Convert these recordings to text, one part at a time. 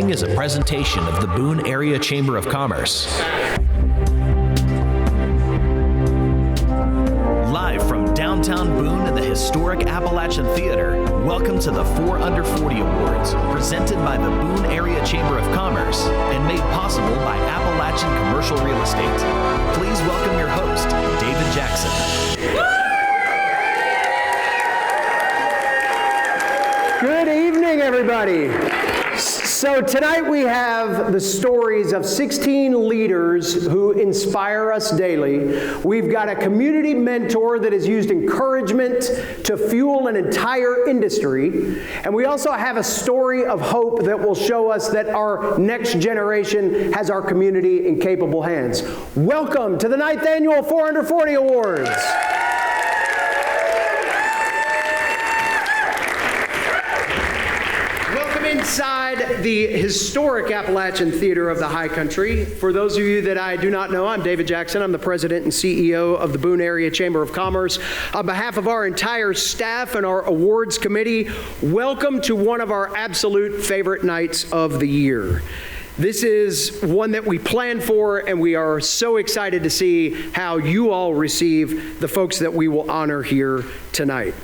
following is a presentation of the Boone Area Chamber of Commerce. Live from downtown Boone in the historic Appalachian Theater, welcome to the 4 Under 40 Awards, presented by the Boone Area Chamber of Commerce and made possible by Appalachian Commercial Real Estate. Please welcome your host, David Jackson. Good evening, everybody. So tonight we have the stories of 16 leaders who inspire us daily. We've got a community mentor that has used encouragement to fuel an entire industry. And we also have a story of hope that will show us that our next generation has our community in capable hands. Welcome to the 9th Annual 4 Under 40 Awards. Inside the historic Appalachian Theater of the High Country. For those of you that I do not know, I'm David Jackson. I'm the president and CEO of the Boone Area Chamber of Commerce. On behalf of our entire staff and our awards committee, welcome to one of our absolute favorite nights of the year. This is one that we planned for, and we are so excited to see how you all receive the folks that we will honor here tonight.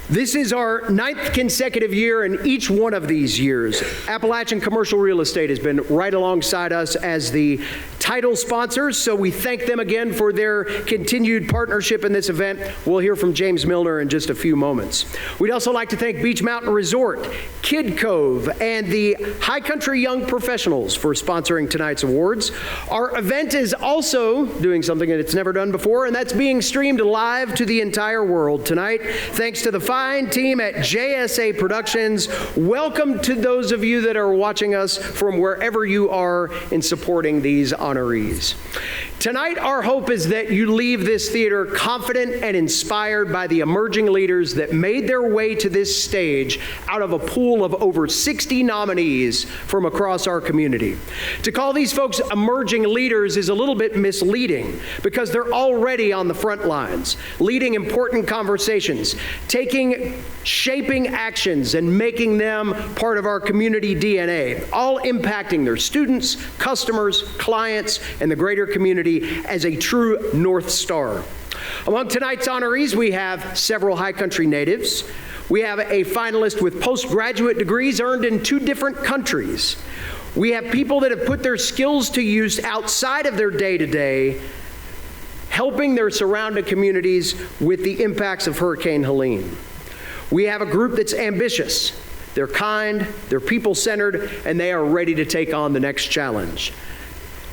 This is our 9th consecutive year, and each one of these years, Appalachian Commercial Real Estate has been right alongside us as the title sponsors, so we thank them again for their continued partnership in this event. We'll hear from James Milner in just a few moments. We'd also like to thank Beach Mountain Resort, Kid Cove, and the High Country Young Professionals for sponsoring tonight's awards. Our event is also doing something that it's never done before, and that's being streamed live to the entire world tonight, thanks to the fine team at JSA Productions. Welcome to those of you that are watching us from wherever you are in supporting these honorees. Tonight, our hope is that you leave this theater confident and inspired by the emerging leaders that made their way to this stage out of a pool of over 60 nominees from across our community. To call these folks emerging leaders is a little bit misleading because they're already on the front lines, leading important conversations, shaping actions and making them part of our community DNA, all impacting their students, customers, clients, and the greater community as a true North Star. Among tonight's honorees, we have several High Country natives. We have a finalist with postgraduate degrees earned in 2 different countries. We have people that have put their skills to use outside of their day-to-day, helping their surrounding communities with the impacts of Hurricane Helene. We have a group that's ambitious, they're kind, they're people-centered, and they are ready to take on the next challenge.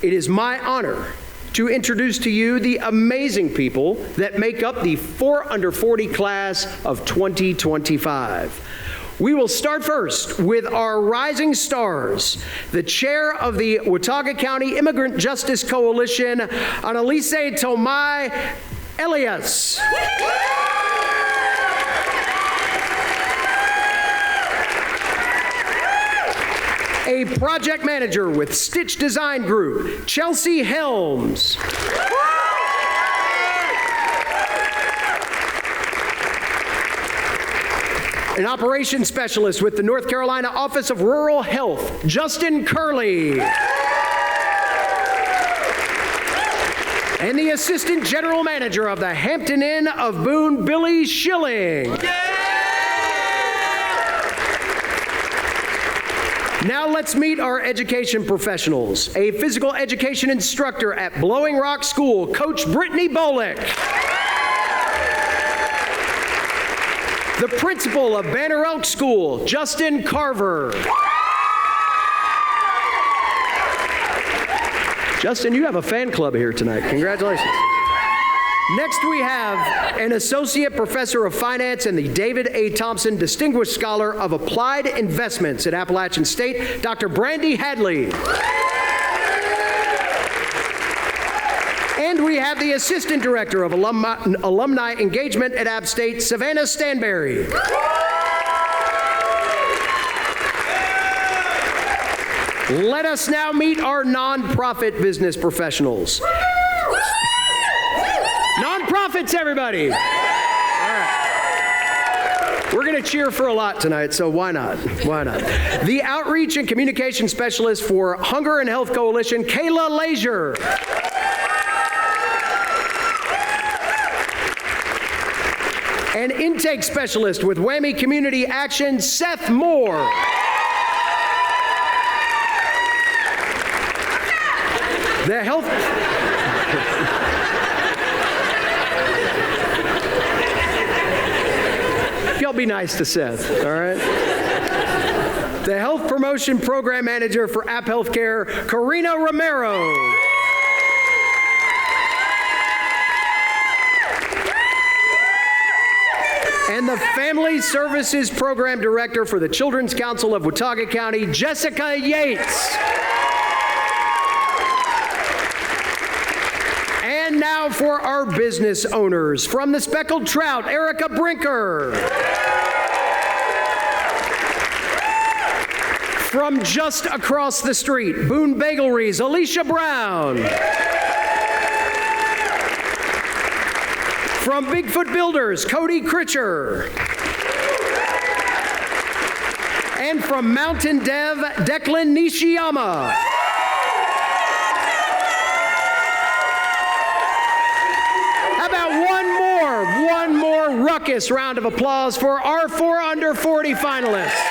It is my honor to introduce to you the amazing people that make up the 4 Under 40 class of 2025. We will start first with our rising stars, the chair of the Watauga County Immigrant Justice Coalition, Annalise Tomai Elias. A project manager with Stitch Design Group, Chelsea Helms. An operations specialist with the North Carolina Office of Rural Health, Justin Curley. And the assistant general manager of the Hampton Inn of Boone, Billy Schilling. Now let's meet our education professionals. A physical education instructor at Blowing Rock School, Coach Brittany Bolick. The principal of Banner Elk School, Justin Carver. Justin, you have a fan club here tonight. Congratulations. Next, we have an associate professor of finance and the David A. Thompson Distinguished Scholar of Applied Investments at Appalachian State, Dr. Brandy Hadley. And we have the assistant director of alumni engagement at App State, Savannah Stanberry. Let us now meet our nonprofit business professionals. Nonprofits, everybody. All right. We're going to cheer for a lot tonight, so why not? Why not? The Outreach and Communication Specialist for Hunger and Health Coalition, Kayla Leisure. And Intake Specialist with Whammy Community Action, Seth Moore. The health... Y'all be nice to Seth, all right? The Health Promotion Program Manager for App Healthcare, Karina Romero. And the Family Services Program Director for the Children's Council of Watauga County, Jessica Yates. And now for our business owners. From the Speckled Trout, Erica Brinker. From just across the street, Boone Bagelries, Alicia Brown. From Bigfoot Builders, Cody Critcher. And from Mountain Dev, Declan Nishiyama. How about one more ruckus round of applause for our 4 under 40 finalists.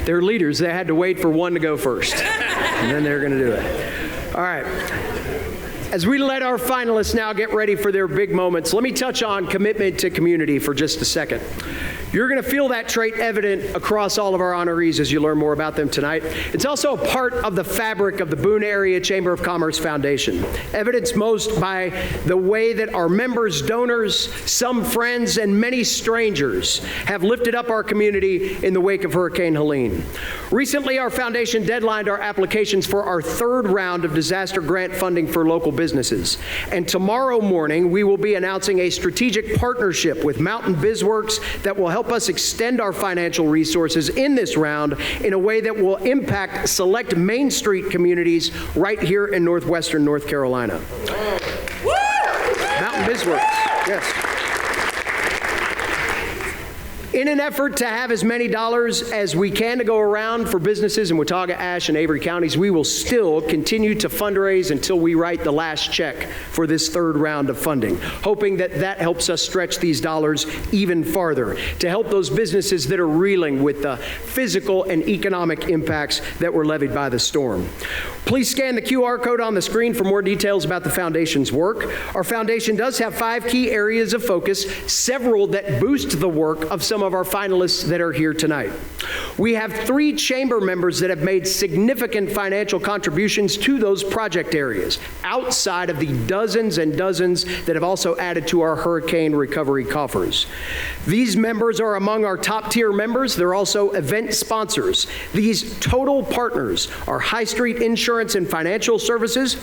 They're leaders. They had to wait for one to go first, and then they're going to do it. All right. As we let our finalists now get ready for their big moments, let me touch on commitment to community for just a second. You're going to feel that trait evident across all of our honorees as you learn more about them tonight. It's also a part of the fabric of the Boone Area Chamber of Commerce Foundation, evidenced most by the way that our members, donors, some friends, and many strangers have lifted up our community in the wake of Hurricane Helene. Recently, our foundation deadlined our applications for our 3rd round of disaster grant funding for local businesses. And tomorrow morning, we will be announcing a strategic partnership with Mountain BizWorks that will help us extend our financial resources in this round in a way that will impact select Main Street communities right here in northwestern North Carolina. Mountain BizWorks, yes. In an effort to have as many dollars as we can to go around for businesses in Watauga, Ashe, and Avery counties, we will still continue to fundraise until we write the last check for this 3rd round of funding, hoping that that helps us stretch these dollars even farther to help those businesses that are reeling with the physical and economic impacts that were levied by the storm. Please scan the QR code on the screen for more details about the foundation's work. Our foundation does have 5 key areas of focus, several that boost the work of some of our finalists that are here tonight. We have 3 chamber members that have made significant financial contributions to those project areas, outside of the dozens and dozens that have also added to our hurricane recovery coffers. These members are among our top tier members. They're also event sponsors. These total partners are High Street Insurance and Financial Services,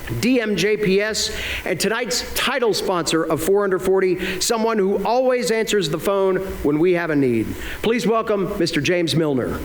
DMJPS, and tonight's title sponsor of 4 Under 40, someone who always answers the phone when we have a need. Please welcome Mr. James Milner.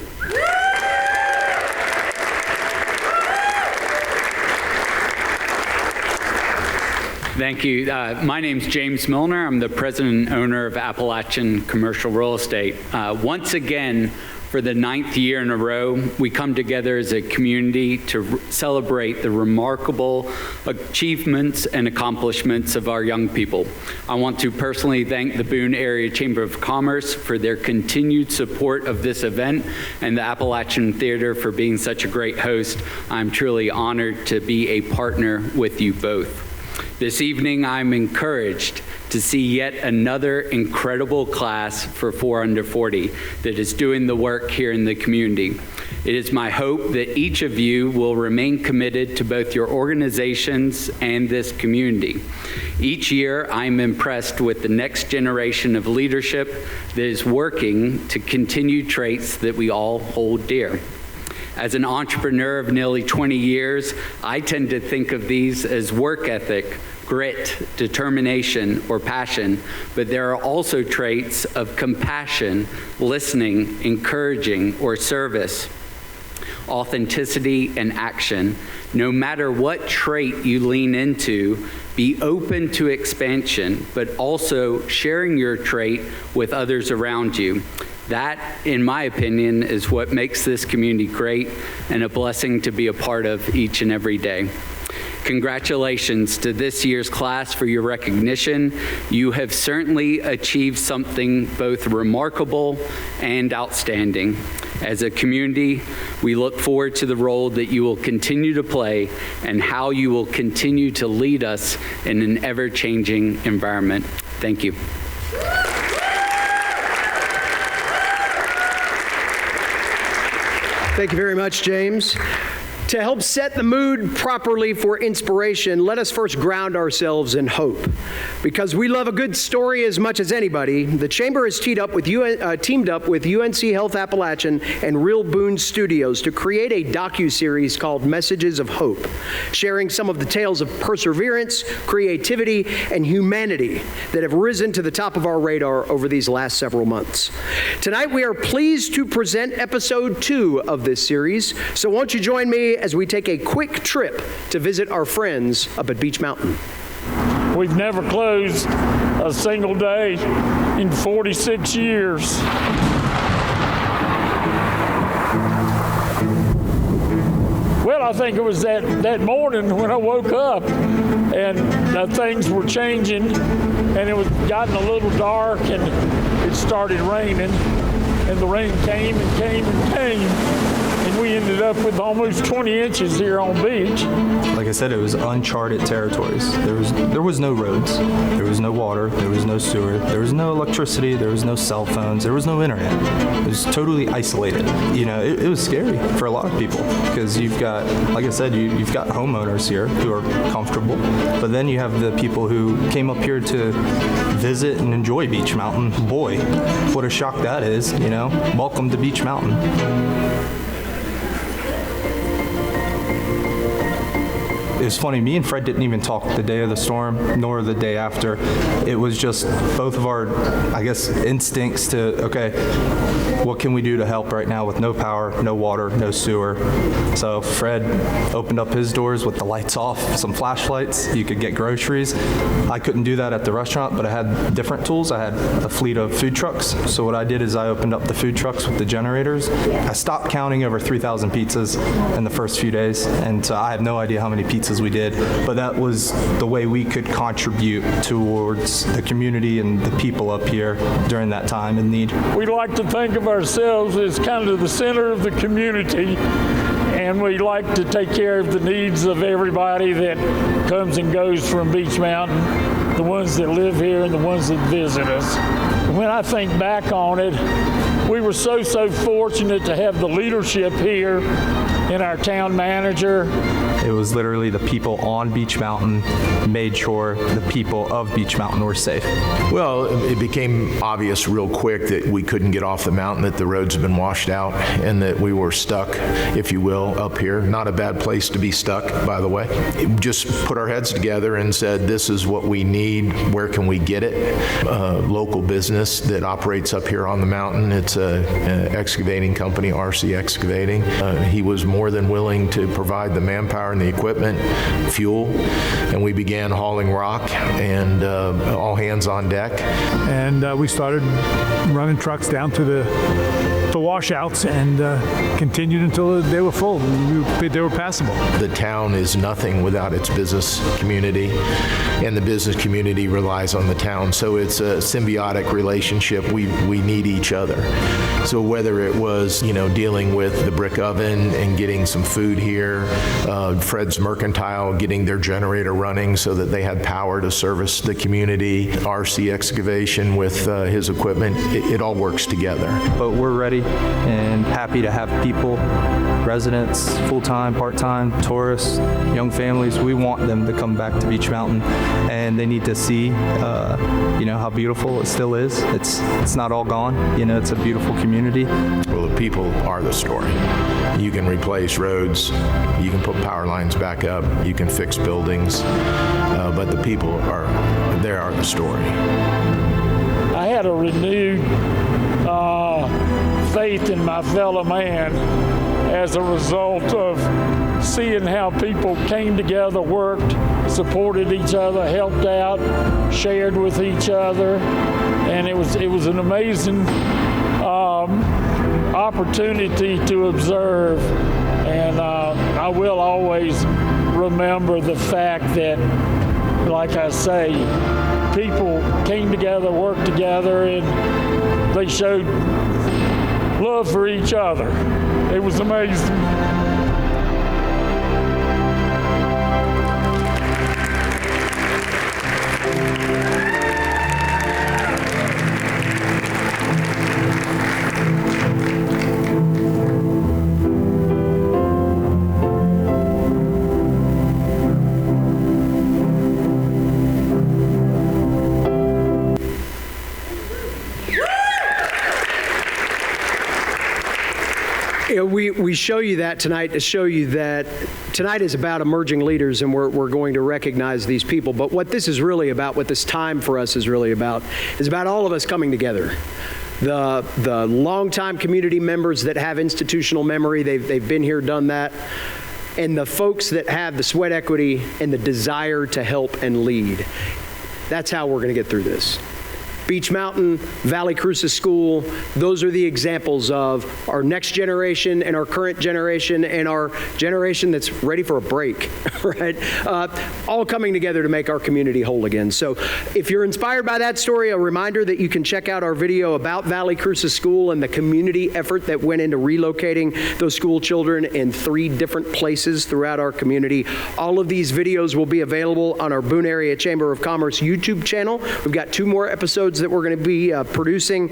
Thank you. My name's James Milner. I'm the president and owner of Appalachian Commercial Real Estate. Once again, for the 9th year in a row, we come together as a community to celebrate the remarkable achievements and accomplishments of our young people. I want to personally thank the Boone Area Chamber of Commerce for their continued support of this event and the Appalachian Theater for being such a great host. I'm truly honored to be a partner with you both. This evening, I'm encouraged to see yet another incredible class for 4 Under 40 that is doing the work here in the community. It is my hope that each of you will remain committed to both your organizations and this community. Each year, I'm impressed with the next generation of leadership that is working to continue traits that we all hold dear. As an entrepreneur of nearly 20 years, I tend to think of these as work ethic, grit, determination, or passion, but there are also traits of compassion, listening, encouraging, or service. authenticity, and action. No matter what trait you lean into, be open to expansion, but also sharing your trait with others around you. That, in my opinion, is what makes this community great and a blessing to be a part of each and every day. Congratulations to this year's class for your recognition. You have certainly achieved something both remarkable and outstanding. As a community, we look forward to the role that you will continue to play and how you will continue to lead us in an ever-changing environment. Thank you. Thank you very much, James. To help set the mood properly for inspiration, let us first ground ourselves in hope. Because we love a good story as much as anybody, the Chamber has teamed up with UNC Health Appalachian and Real Boone Studios to create a docuseries called Messages of Hope, sharing some of the tales of perseverance, creativity, and humanity that have risen to the top of our radar over these last several months. Tonight, we are pleased to present episode 2 of this series, so won't you join me as we take a quick trip to visit our friends up at Beech Mountain. We've never closed a single day in 46 years. Well, I think it was that morning when I woke up and things were changing and it was gotten a little dark and it started raining and the rain came and came and came. And we ended up with almost 20 inches here on Beech. Like I said, it was uncharted territories. There was no roads, there was no water, there was no sewer, there was no electricity, there was no cell phones, there was no internet. It was totally isolated. You know, it was scary for a lot of people because you've got, like I said, you've got homeowners here who are comfortable, but then you have the people who came up here to visit and enjoy Beech Mountain. Boy, what a shock that is, you know. Welcome to Beech Mountain. It was funny, me and Fred didn't even talk the day of the storm, nor the day after. It was just both of our, I guess, instincts to, okay, what can we do to help right now with no power, no water, no sewer? So Fred opened up his doors with the lights off, some flashlights, you could get groceries. I couldn't do that at the restaurant, but I had different tools. I had a fleet of food trucks. So what I did is I opened up the food trucks with the generators. I stopped counting over 3,000 pizzas in the first few days, and so I have no idea how many pizzas we did, but that was the way we could contribute towards the community and the people up here during that time in need. We like to think of ourselves as kind of the center of the community, and we like to take care of the needs of everybody that comes and goes from Beech Mountain, the ones that live here and the ones that visit us. When I think back on it, we were so fortunate to have the leadership here and our town manager. It was literally the people on Beech Mountain made sure the people of Beech Mountain were safe. Well, it became obvious real quick that we couldn't get off the mountain, that the roads had been washed out, and that we were stuck, if you will, up here. Not a bad place to be stuck, by the way. Just put our heads together and said, this is what we need. Where can we get it? Local business that operates up here on the mountain. It's an excavating company, RC Excavating. He was more than willing to provide the manpower and the equipment, fuel, and we began hauling rock and all hands on deck. And we started running trucks down to the washouts and continued until they were full. They were passable. The town is nothing without its business community, and the business community relies on the town. So it's a symbiotic relationship. We need each other. So whether it was, dealing with the brick oven and getting some food here, Fred's Mercantile getting their generator running so that they had power to service the community, RC Excavation with his equipment, it all works together. But we're ready and happy to have people, residents, full-time, part-time, tourists, young families. We want them to come back to Beech Mountain, and they need to see, how beautiful it still is. It's not all gone. It's a beautiful community. Well, the people are the story. You can replace roads, you can put power lines back up, you can fix buildings, but the people are the story. I had a renewed faith in my fellow man, as a result of seeing how people came together, worked, supported each other, helped out, shared with each other, and it was an amazing opportunity to observe. And I will always remember the fact that, like I say, people came together, worked together, and they showed love for each other. It was amazing. We show you that tonight to show you that tonight is about emerging leaders, and we're going to recognize these people. But what this is really about, what this time for us is really about, is about all of us coming together. The longtime community members that have institutional memory, they've been here, done that, and the folks that have the sweat equity and the desire to help and lead. That's how we're going to get through this. Beach Mountain, Valley Cruces School, those are the examples of our next generation and our current generation and our generation that's ready for a break, right? All coming together to make our community whole again. So if you're inspired by that story, a reminder that you can check out our video about Valley Cruces School and the community effort that went into relocating those school children in 3 different places throughout our community. All of these videos will be available on our Boone Area Chamber of Commerce YouTube channel. We've got 2 more episodes that we're going to be producing.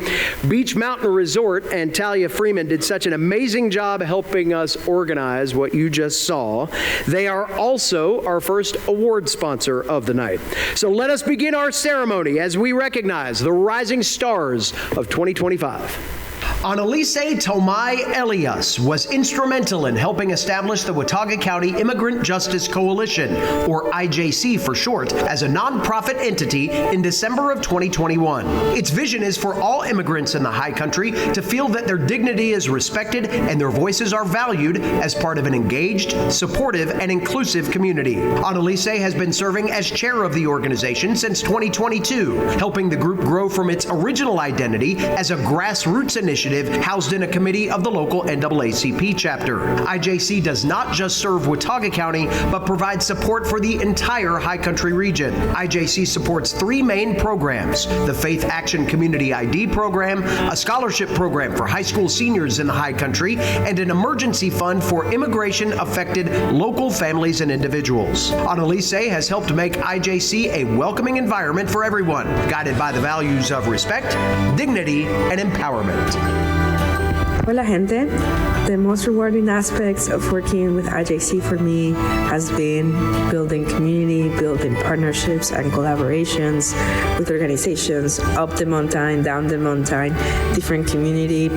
Beach Mountain Resort and Talia Freeman did such an amazing job helping us organize what you just saw. They are also our first award sponsor of the night. So let us begin our ceremony as we recognize the rising stars of 2025. Annalise Tomai Elias was instrumental in helping establish the Watauga County Immigrant Justice Coalition, or IJC for short, as a nonprofit entity in December of 2021. Its vision is for all immigrants in the High Country to feel that their dignity is respected and their voices are valued as part of an engaged, supportive, and inclusive community. Annalise has been serving as chair of the organization since 2022, helping the group grow from its original identity as a grassroots initiative housed in a committee of the local NAACP chapter. IJC does not just serve Watauga County, but provides support for the entire High Country region. IJC supports 3 main programs: the Faith Action Community ID program, a scholarship program for high school seniors in the High Country, and an emergency fund for immigration-affected local families and individuals. Annalise has helped make IJC a welcoming environment for everyone, guided by the values of respect, dignity, and empowerment. Hola gente. The most rewarding aspects of working with IJC for me has been building community, building partnerships and collaborations with organizations up the mountain, down the mountain, different community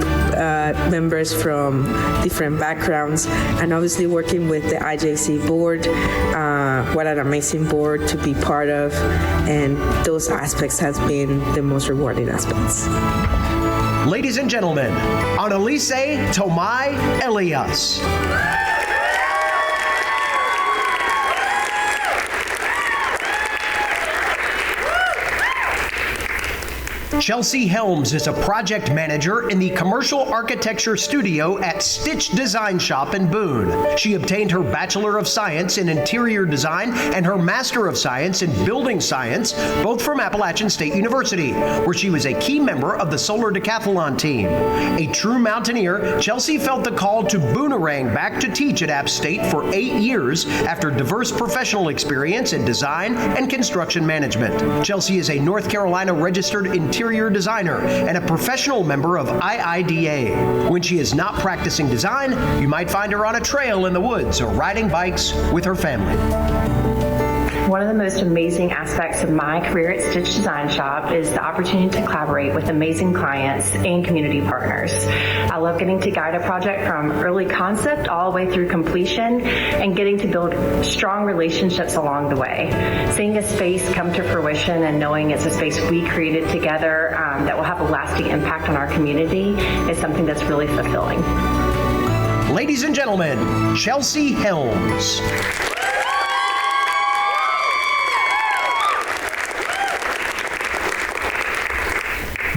members from different backgrounds, and obviously working with the IJC board. What an amazing board to be part of, and those aspects has been the most rewarding aspects. Ladies and gentlemen, Annalise Tomai Elias. Chelsea Helms is a project manager in the commercial architecture studio at Stitch Design Shop in Boone. She obtained her Bachelor of Science in Interior Design and her Master of Science in Building Science, both from Appalachian State University, where she was a key member of the Solar Decathlon team. A true mountaineer, Chelsea felt the call to boonerang back to teach at App State for 8 years after diverse professional experience in design and construction management. Chelsea is a North Carolina registered interior designer and a professional member of IIDA. When she is not practicing design, you might find her on a trail in the woods or riding bikes with her family. One of the most amazing aspects of my career at Stitch Design Shop is the opportunity to collaborate with amazing clients and community partners. I love getting to guide a project from early concept all the way through completion and getting to build strong relationships along the way. Seeing a space come to fruition and knowing it's a space we created together that will have a lasting impact on our community is something that's really fulfilling. Ladies and gentlemen, Chelsea Helms.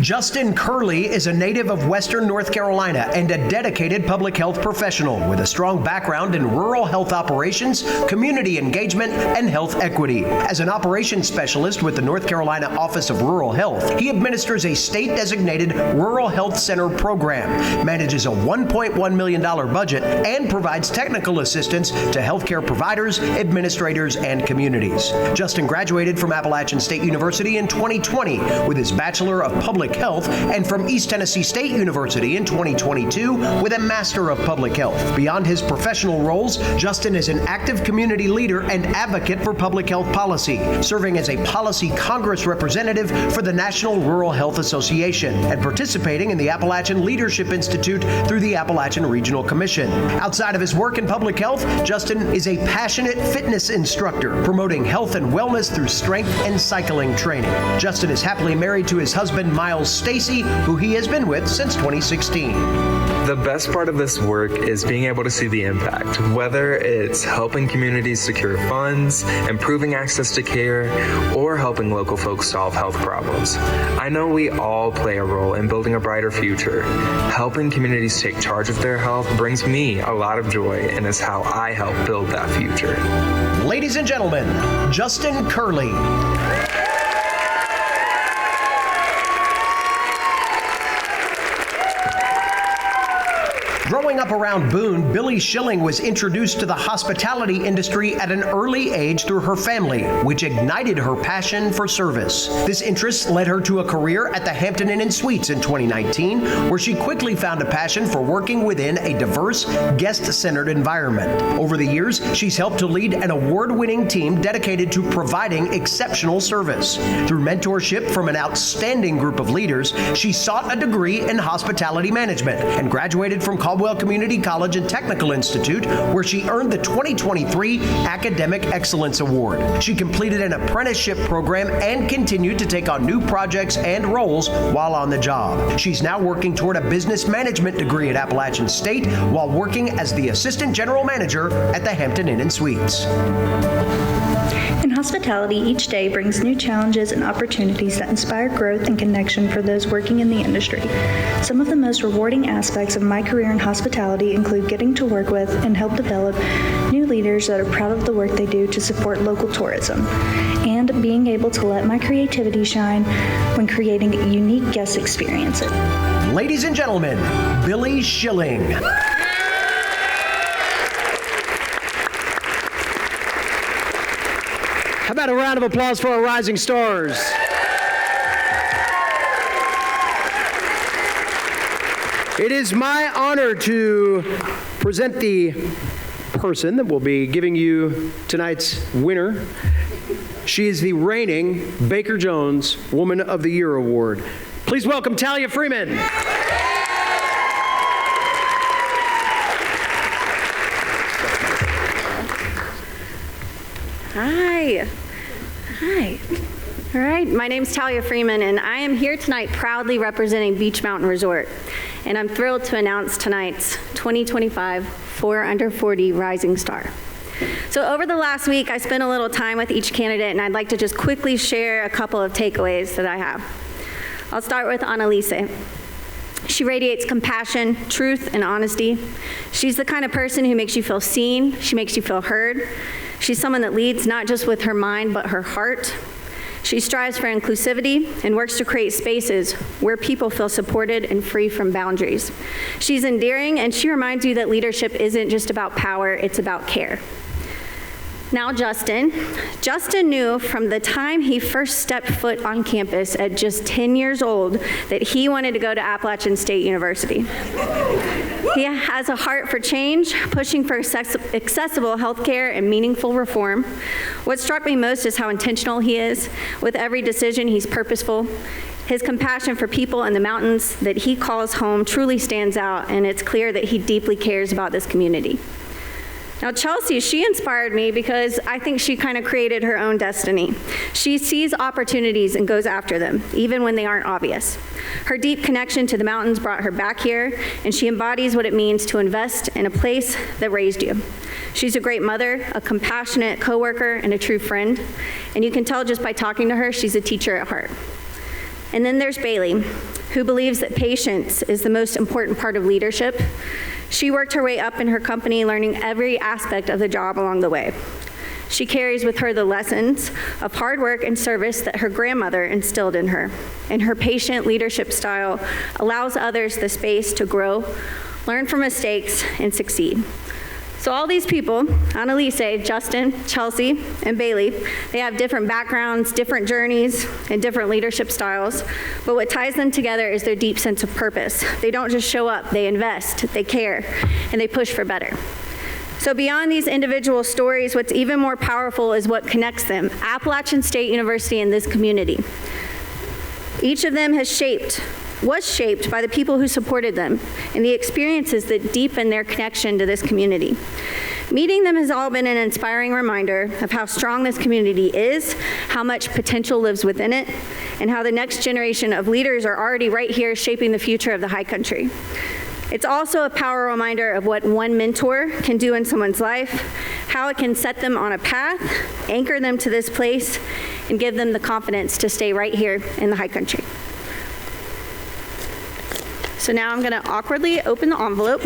Justin Curley is a native of Western North Carolina and a dedicated public health professional with a strong background in rural health operations, community engagement, and health equity. As an operations specialist with the North Carolina Office of Rural Health, he administers a state-designated Rural Health Center program, manages a $1.1 million budget, and provides technical assistance to healthcare providers, administrators, and communities. Justin graduated from Appalachian State University in 2020 with his Bachelor of Public Health and from East Tennessee State University in 2022 with a Master of Public Health. Beyond his professional roles, Justin is an active community leader and advocate for public health policy, serving as a policy Congress representative for the National Rural Health Association and participating in the Appalachian Leadership Institute through the Appalachian Regional Commission. Outside of his work in public health, Justin is a passionate fitness instructor, promoting health and wellness through strength and cycling training. Justin is happily married to his husband, Miles Stacy, who he has been with since 2016. The best part of this work is being able to see the impact, whether it's helping communities secure funds, improving access to care, or helping local folks solve health problems. I know we all play a role in building a brighter future. Helping communities take charge of their health brings me a lot of joy and is how I help build that future. Ladies and gentlemen, Justin Curley. Growing up around Boone, Billy Schilling was introduced to the hospitality industry at an early age through her family, which ignited her passion for service. This interest led her to a career at the Hampton Inn & Suites in 2019, where she quickly found a passion for working within a diverse, guest-centered environment. Over the years, she's helped to lead an award-winning team dedicated to providing exceptional service. Through mentorship from an outstanding group of leaders, she sought a degree in hospitality management and graduated from Caldwell Community College and Technical Institute, where she earned the 2023 Academic Excellence Award. She completed an apprenticeship program and continued to take on new projects and roles while on the job. She's now working toward a business management degree at Appalachian State while working as the Assistant General Manager at the Hampton Inn & Suites. In hospitality, each day brings new challenges and opportunities that inspire growth and connection for those working in the industry. Some of the most rewarding aspects of my career in hospitality include getting to work with and help develop new leaders that are proud of the work they do to support local tourism, and being able to let my creativity shine when creating unique guest experiences. Ladies and gentlemen, Billy Schilling. How about a round of applause for our rising stars? It is my honor to present the person that will be giving you tonight's winner. She is the reigning Baker Jones Woman of the Year Award. Please welcome Talia Freeman. Hi. All right, my name's Talia Freeman, and I am here tonight proudly representing Beach Mountain Resort. And I'm thrilled to announce tonight's 2025 4 Under 40 Rising Star. So over the last week, I spent a little time with each candidate, and I'd like to just quickly share a couple of takeaways that I have. I'll start with Annalise. She radiates compassion, truth, and honesty. She's the kind of person who makes you feel seen. She makes you feel heard. She's someone that leads not just with her mind, but her heart. She strives for inclusivity and works to create spaces where people feel supported and free from boundaries. She's endearing, and she reminds you that leadership isn't just about power, it's about care. Now Justin. Justin knew from the time he first stepped foot on campus at just 10 years old that he wanted to go to Appalachian State University. He has a heart for change, pushing for accessible healthcare and meaningful reform. What struck me most is how intentional he is. With every decision, he's purposeful. His compassion for people in the mountains that he calls home truly stands out, and it's clear that he deeply cares about this community. Now, Chelsea, she inspired me because I think she kind of created her own destiny. She sees opportunities and goes after them, even when they aren't obvious. Her deep connection to the mountains brought her back here, and she embodies what it means to invest in a place that raised you. She's a great mother, a compassionate coworker, and a true friend. And you can tell just by talking to her, she's a teacher at heart. And then there's Bailey, who believes that patience is the most important part of leadership. She worked her way up in her company, learning every aspect of the job along the way. She carries with her the lessons of hard work and service that her grandmother instilled in her. And her patient leadership style allows others the space to grow, learn from mistakes, and succeed. So all these people, Annalise, Justin, Chelsea, and Bailey, they have different backgrounds, different journeys, and different leadership styles. But what ties them together is their deep sense of purpose. They don't just show up, they invest, they care, and they push for better. So beyond these individual stories, what's even more powerful is what connects them, Appalachian State University and this community. Each of them was shaped by the people who supported them and the experiences that deepen their connection to this community. Meeting them has all been an inspiring reminder of how strong this community is, how much potential lives within it, and how the next generation of leaders are already right here shaping the future of the high country. It's also a power reminder of what one mentor can do in someone's life, how it can set them on a path, anchor them to this place, and give them the confidence to stay right here in the high country. So now I'm going to awkwardly open the envelope.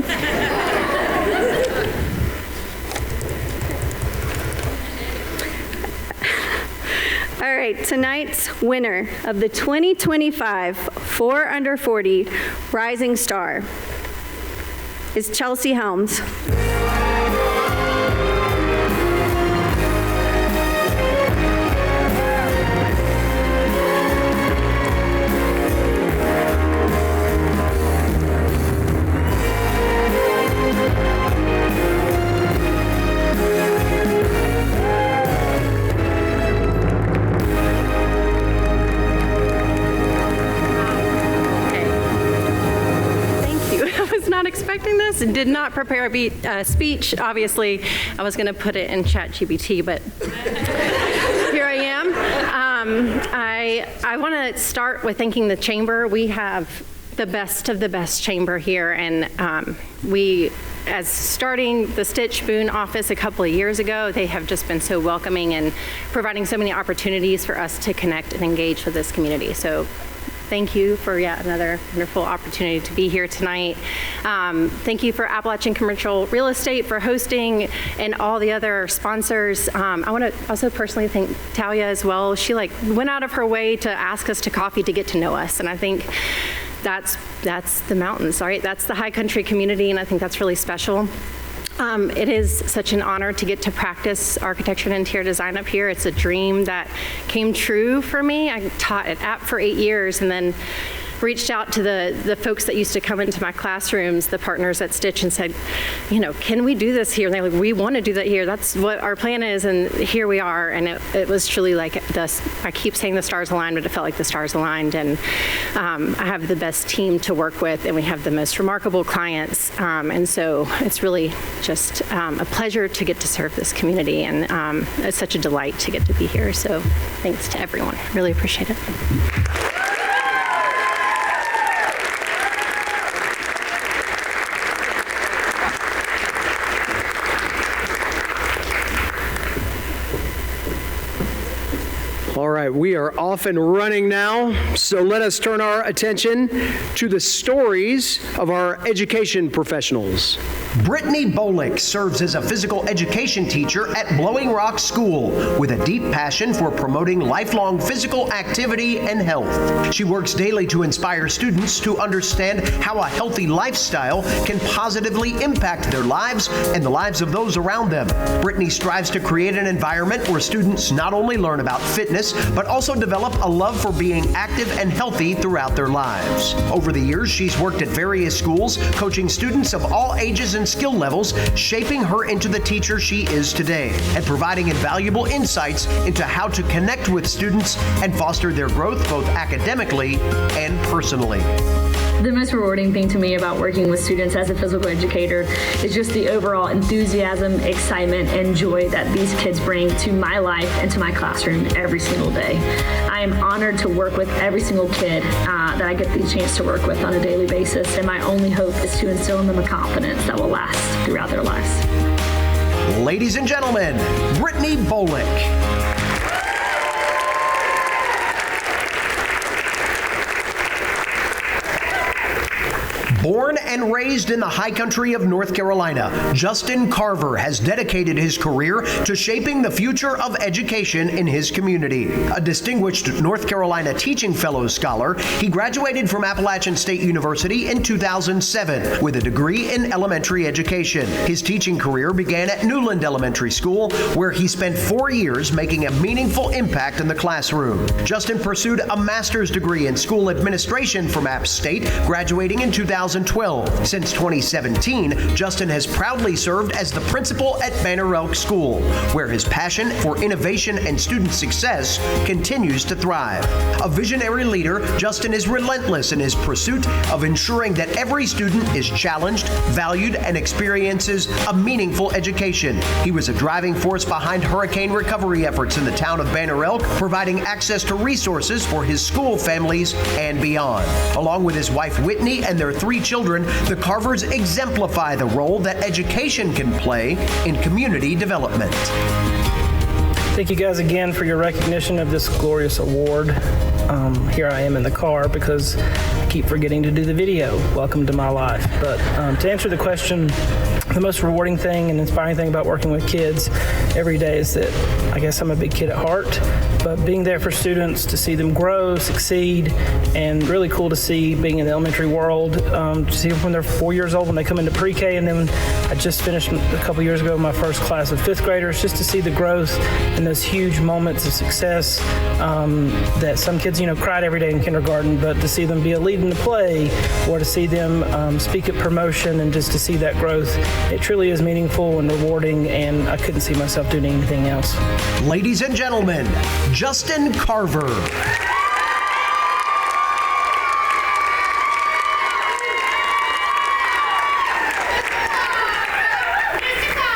All right, tonight's winner of the 2025 4 Under 40 Rising Star is Chelsea Helms. Expecting this and did not prepare a speech. Obviously, I was going to put it in ChatGPT, but here I am. I want to start with thanking the chamber. We have the best of the best chamber here, and as starting the Stitch Boone office a couple of years ago, they have just been so welcoming and providing so many opportunities for us to connect and engage with this community. So thank you for yet another wonderful opportunity to be here tonight. Thank you for Appalachian Commercial Real Estate for hosting and all the other sponsors. I want to also personally thank Talia as well. She went out of her way to ask us to coffee to get to know us, and I think that's the mountains, right? That's the high country community, and I think that's really special. It is such an honor to get to practice architecture and interior design up here. It's a dream that came true for me. I taught at App for 8 years and then reached out to the folks that used to come into my classrooms, the partners at Stitch, and said, can we do this here? And they're like, we want to do that here. That's what our plan is, and here we are. And it was truly like I keep saying the stars aligned, but it felt like the stars aligned. And I have the best team to work with, and we have the most remarkable clients. And so it's really just a pleasure to get to serve this community, and it's such a delight to get to be here. So thanks to everyone. Really appreciate it. All right, we are off and running now, so let us turn our attention to the stories of our education professionals. Brittany Bolick serves as a physical education teacher at Blowing Rock School with a deep passion for promoting lifelong physical activity and health. She works daily to inspire students to understand how a healthy lifestyle can positively impact their lives and the lives of those around them. Brittany strives to create an environment where students not only learn about fitness, but also develop a love for being active and healthy throughout their lives. Over the years, she's worked at various schools, coaching students of all ages and skill levels, shaping her into the teacher she is today, and providing invaluable insights into how to connect with students and foster their growth both academically and personally. The most rewarding thing to me about working with students as a physical educator is just the overall enthusiasm, excitement, and joy that these kids bring to my life and to my classroom every single day. I am honored to work with every single kid that I get the chance to work with on a daily basis, and my only hope is to instill in them a confidence that will last throughout their lives. Ladies and gentlemen, Brittany Bolick. Born and raised in the high country of North Carolina, Justin Carver has dedicated his career to shaping the future of education in his community. A distinguished North Carolina Teaching Fellows Scholar, he graduated from Appalachian State University in 2007 with a degree in elementary education. His teaching career began at Newland Elementary School, where he spent 4 years making a meaningful impact in the classroom. Justin pursued a master's degree in school administration from App State, graduating in 2012. Since 2017, Justin has proudly served as the principal at Banner Elk School, where his passion for innovation and student success continues to thrive. A visionary leader, Justin is relentless in his pursuit of ensuring that every student is challenged, valued, and experiences a meaningful education. He was a driving force behind hurricane recovery efforts in the town of Banner Elk, providing access to resources for his school families and beyond. Along with his wife Whitney and their 3 children, the Carvers exemplify the role that education can play in community development. Thank you guys again for your recognition of this glorious award. Here I am in the car because I keep forgetting to do the video. Welcome to my life. But to answer the question, the most rewarding thing and inspiring thing about working with kids every day is that I guess I'm a big kid at heart, but being there for students to see them grow, succeed, and really cool to see being in the elementary world, to see them when they're 4 years old, when they come into pre-K, and then I just finished a couple years ago my first class of 5th graders, just to see the growth and those huge moments of success that some kids, cried every day in kindergarten, but to see them be a lead in the play or to see them speak at promotion and just to see that growth, it truly is meaningful and rewarding, and I couldn't see myself doing anything else. Ladies and gentlemen, Justin Carver.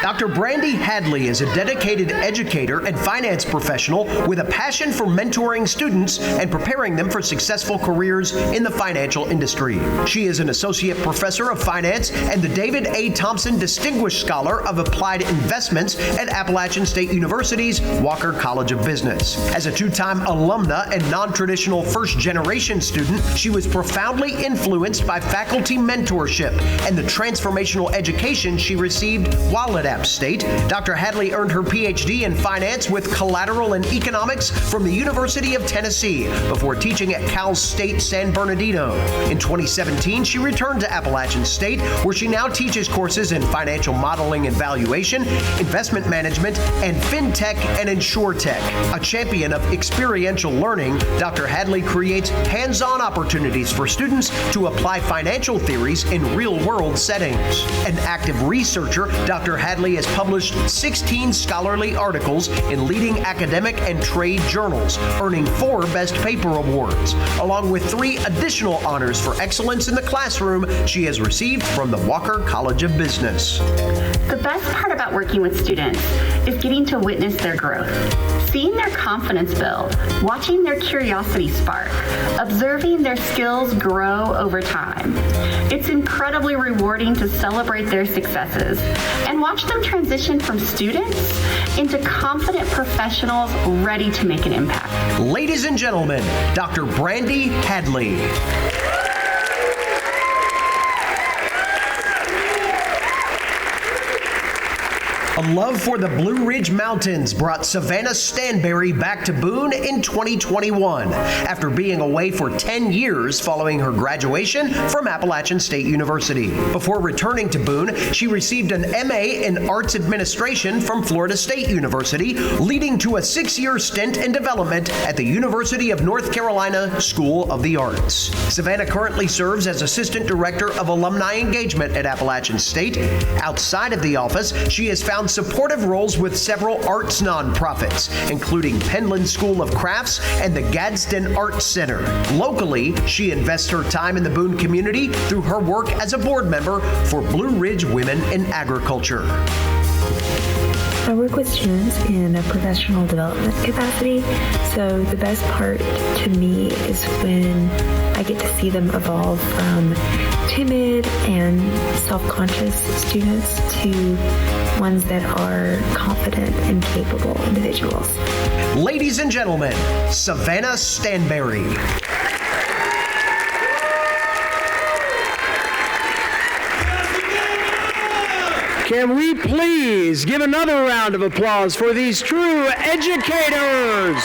Dr. Brandy Hadley is a dedicated educator and finance professional with a passion for mentoring students and preparing them for successful careers in the financial industry. She is an associate professor of finance and the David A. Thompson Distinguished Scholar of Applied Investments at Appalachian State University's Walker College of Business. As a 2-time alumna and non-traditional first-generation student, she was profoundly influenced by faculty mentorship and the transformational education she received while at App State. Dr. Hadley earned her PhD in finance with collateral and economics from the University of Tennessee before teaching at Cal State San Bernardino. In 2017, she returned to Appalachian State, where she now teaches courses in financial modeling and valuation, investment management, and fintech and insurtech. A champion of experiential learning, Dr. Hadley creates hands-on opportunities for students to apply financial theories in real-world settings. An active researcher, Dr. Hadley has published 16 scholarly articles in leading academic and trade journals, earning 4 Best Paper Awards, along with 3 additional honors for excellence in the classroom she has received from the Walker College of Business. The best part about working with students is getting to witness their growth, seeing their confidence build, watching their curiosity spark, observing their skills grow over time. It's incredibly rewarding to celebrate their successes and watch them transition from students into confident professionals ready to make an impact. Ladies and gentlemen, Dr. Brandy Hadley. A love for the Blue Ridge Mountains brought Savannah Stanberry back to Boone in 2021 after being away for 10 years following her graduation from Appalachian State University. Before returning to Boone, she received an MA in Arts Administration from Florida State University, leading to a 6-year stint in development at the University of North Carolina School of the Arts. Savannah currently serves as Assistant Director of Alumni Engagement at Appalachian State. Outside of the office, she has found found supportive roles with several arts nonprofits, including Penland School of Crafts and the Gadsden Arts Center. Locally, she invests her time in the Boone community through her work as a board member for Blue Ridge Women in Agriculture. I work with students in a professional development capacity, so the best part to me is when I get to see them evolve from timid and self-conscious students to ones that are confident and capable individuals. Ladies and gentlemen, Savannah Stanberry. Can we please give another round of applause for these true educators?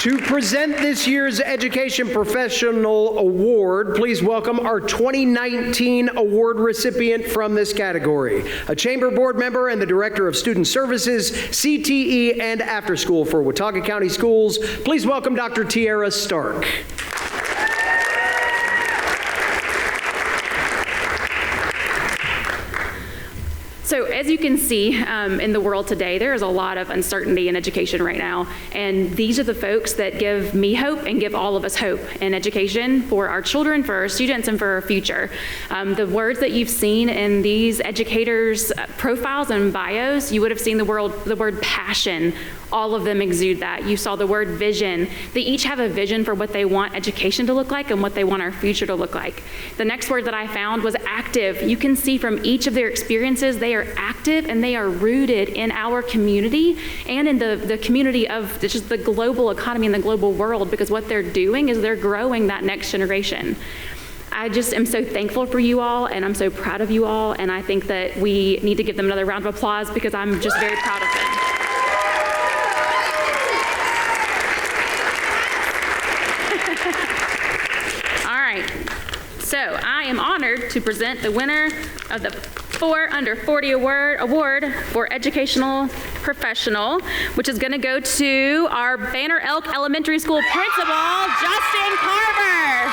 To present this year's Education Professional Award, please welcome our 2019 award recipient from this category, a Chamber Board member and the Director of Student Services, CTE, and After School for Watauga County Schools. Please welcome Dr. Tiara Stark. So as you can see in the world today, there is a lot of uncertainty in education right now. And these are the folks that give me hope and give all of us hope in education for our children, for our students, and for our future. The words that you've seen in these educators' profiles and bios, you would have seen the word passion. All of them exude that. You saw the word vision. They each have a vision for what they want education to look like and what they want our future to look like. The next word that I found was active. You can see from each of their experiences, they are active and they are rooted in our community and in the community of just the global economy and the global world, because what they're doing is they're growing that next generation. I just am so thankful for you all, and I'm so proud of you all, and I think that we need to give them another round of applause because I'm just very proud of them. All right, so I am honored to present the winner of the 4 Under 40 Award for Educational Professional, which is going to go to our Banner Elk Elementary School Principal, Justin Carver.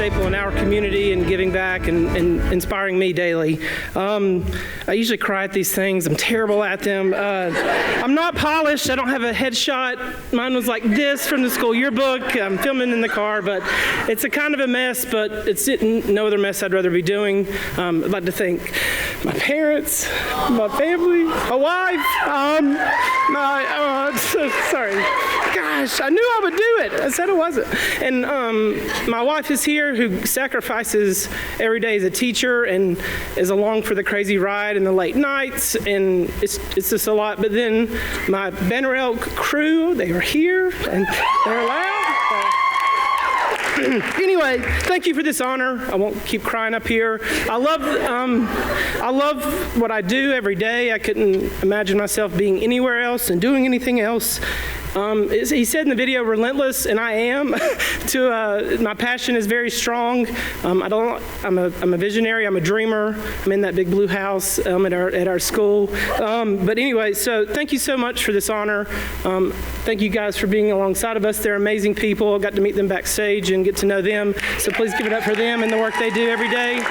In our community and giving back and inspiring me daily. I usually cry at these things. I'm terrible at them. I'm not polished. I don't have a headshot. Mine was like this from the school yearbook. I'm filming in the car, but it's a kind of a mess, but it's no other mess I'd rather be doing. I'd like to thank my parents, my family, my wife, sorry. Gosh, I knew I would do it. I said I wasn't. And my wife is here, who sacrifices every day as a teacher and is along for the crazy ride and the late nights, and it's just a lot. But then my Banner Elk crew, they are here and they're loud. Anyway, thank you for this honor. I won't keep crying up here. I love what I do every day. I couldn't imagine myself being anywhere else and doing anything else. He said in the video, relentless, and I am. My passion is very strong. I'm a visionary. I'm a dreamer. I'm in that big blue house at our school. But anyway, so thank you so much for this honor. Thank you guys for being alongside of us. They're amazing people. I got to meet them backstage and get to know them. So please give it up for them and the work they do every day.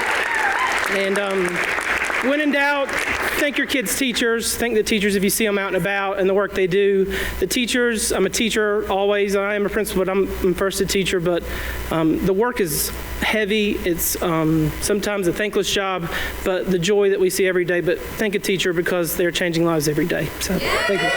And when in doubt, thank your kids' teachers. Thank the teachers if you see them out and about and the work they do. The teachers, I'm a teacher always. I am a principal, but I'm first a teacher. But the work is heavy. It's sometimes a thankless job, but the joy that we see every day. But thank a teacher because they're changing lives every day. So thank you.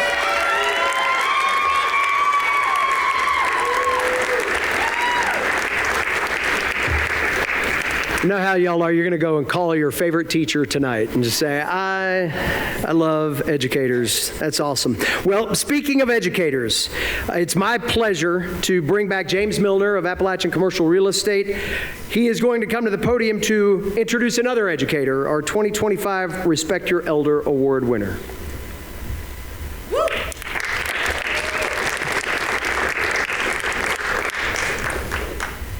I know how y'all are. You're going to go and call your favorite teacher tonight and just say, I love educators. That's awesome. Well, speaking of educators, it's my pleasure to bring back James Milner of Appalachian Commercial Real Estate. He is going to come to the podium to introduce another educator, our 2025 Respect Your Elder Award winner.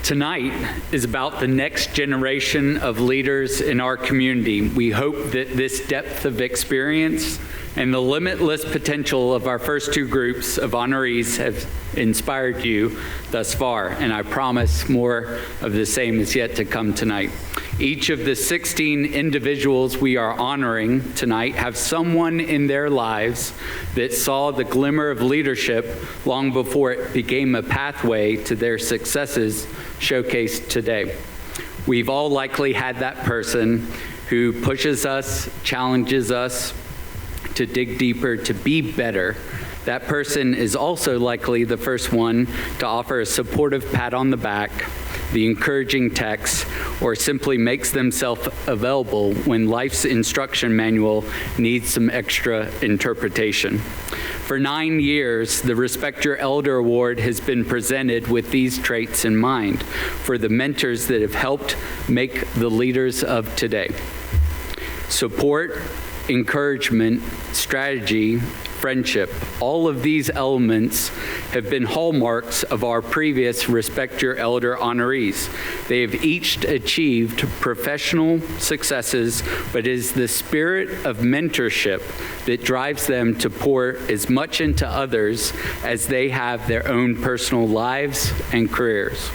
Tonight is about the next generation of leaders in our community. We hope that this depth of experience and the limitless potential of our first two groups of honorees have inspired you thus far, and I promise more of the same is yet to come tonight. Each of the 16 individuals we are honoring tonight have someone in their lives that saw the glimmer of leadership long before it became a pathway to their successes showcased today. We've all likely had that person who pushes us, challenges us to dig deeper, to be better. That person is also likely the first one to offer a supportive pat on the back, the encouraging text, or simply makes themselves available when life's instruction manual needs some extra interpretation. For 9 years, the Respect Your Elder Award has been presented with these traits in mind for the mentors that have helped make the leaders of today. Support, encouragement, strategy, friendship. All of these elements have been hallmarks of our previous Respect Your Elder honorees. They have each achieved professional successes, but it is the spirit of mentorship that drives them to pour as much into others as they have their own personal lives and careers.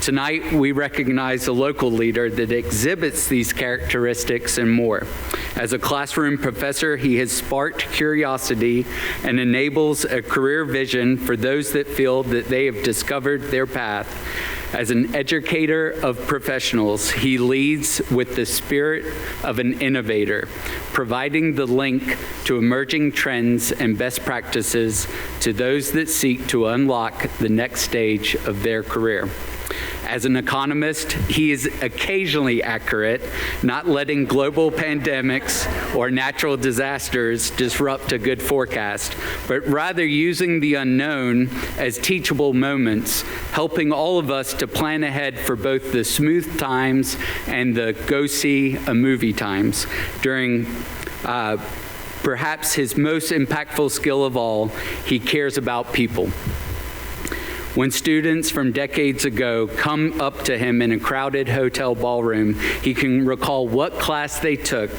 Tonight, we recognize a local leader that exhibits these characteristics and more. As a classroom professor, he has sparked curiosity and enables a career vision for those that feel that they have discovered their path. As an educator of professionals, he leads with the spirit of an innovator, providing the link to emerging trends and best practices to those that seek to unlock the next stage of their career. As an economist, he is occasionally accurate, not letting global pandemics or natural disasters disrupt a good forecast, but rather using the unknown as teachable moments, helping all of us to plan ahead for both the smooth times and the go see a movie times. During perhaps his most impactful skill of all, he cares about people. When students from decades ago come up to him in a crowded hotel ballroom, he can recall what class they took,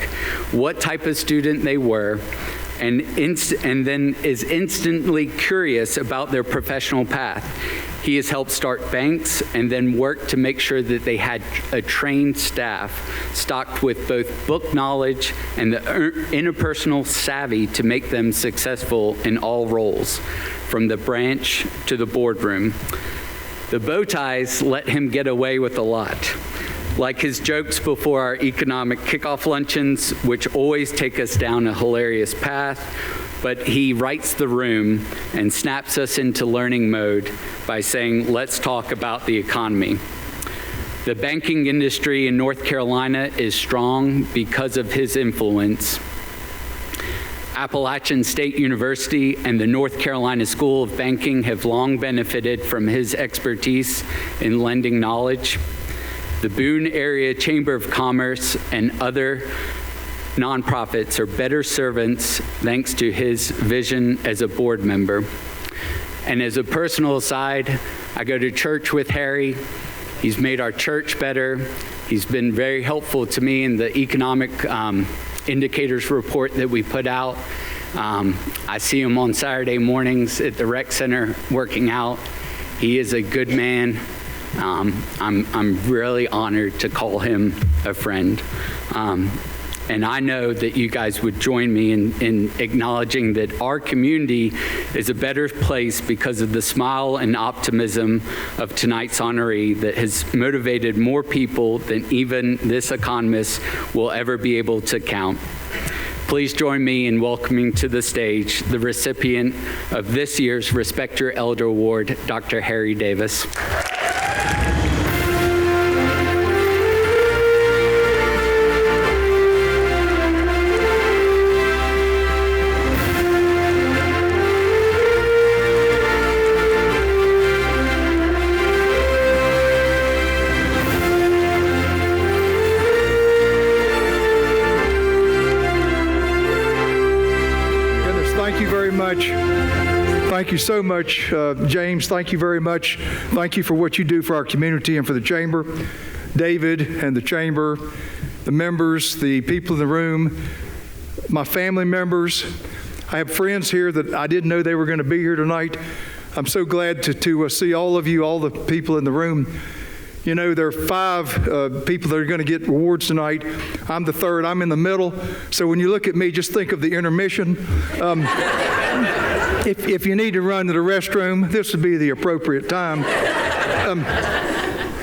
what type of student they were, and then is instantly curious about their professional path. He has helped start banks and then worked to make sure that they had a trained staff stocked with both book knowledge and the interpersonal savvy to make them successful in all roles, from the branch to the boardroom. The bow ties let him get away with a lot. Like his jokes before our economic kickoff luncheons, which always take us down a hilarious path, but he rights the room and snaps us into learning mode by saying, let's talk about the economy. The banking industry in North Carolina is strong because of his influence. Appalachian State University and the North Carolina School of Banking have long benefited from his expertise in lending knowledge. The Boone Area Chamber of Commerce and other nonprofits are better servants thanks to his vision as a board member. And as a personal aside, I go to church with Harry. He's made our church better. He's been very helpful to me in the economic indicators report that we put out. I see him on Saturday mornings at the rec center working out. He is a good man. I'm really honored to call him a friend. And I know that you guys would join me in acknowledging that our community is a better place because of the smile and optimism of tonight's honoree that has motivated more people than even this economist will ever be able to count. Please join me in welcoming to the stage the recipient of this year's Respect Your Elder Award, Dr. Harry Davis. Thank you so much, James. Thank you very much. Thank you for what you do for our community and for the Chamber. David and the Chamber, the members, the people in the room, my family members. I have friends here that I didn't know they were going to be here tonight. I'm so glad to see all of you, all the people in the room. You know, there are 5 people that are going to get awards tonight. I'm the third. I'm in the middle. So when you look at me, just think of the intermission. If you need to run to the restroom, this would be the appropriate time.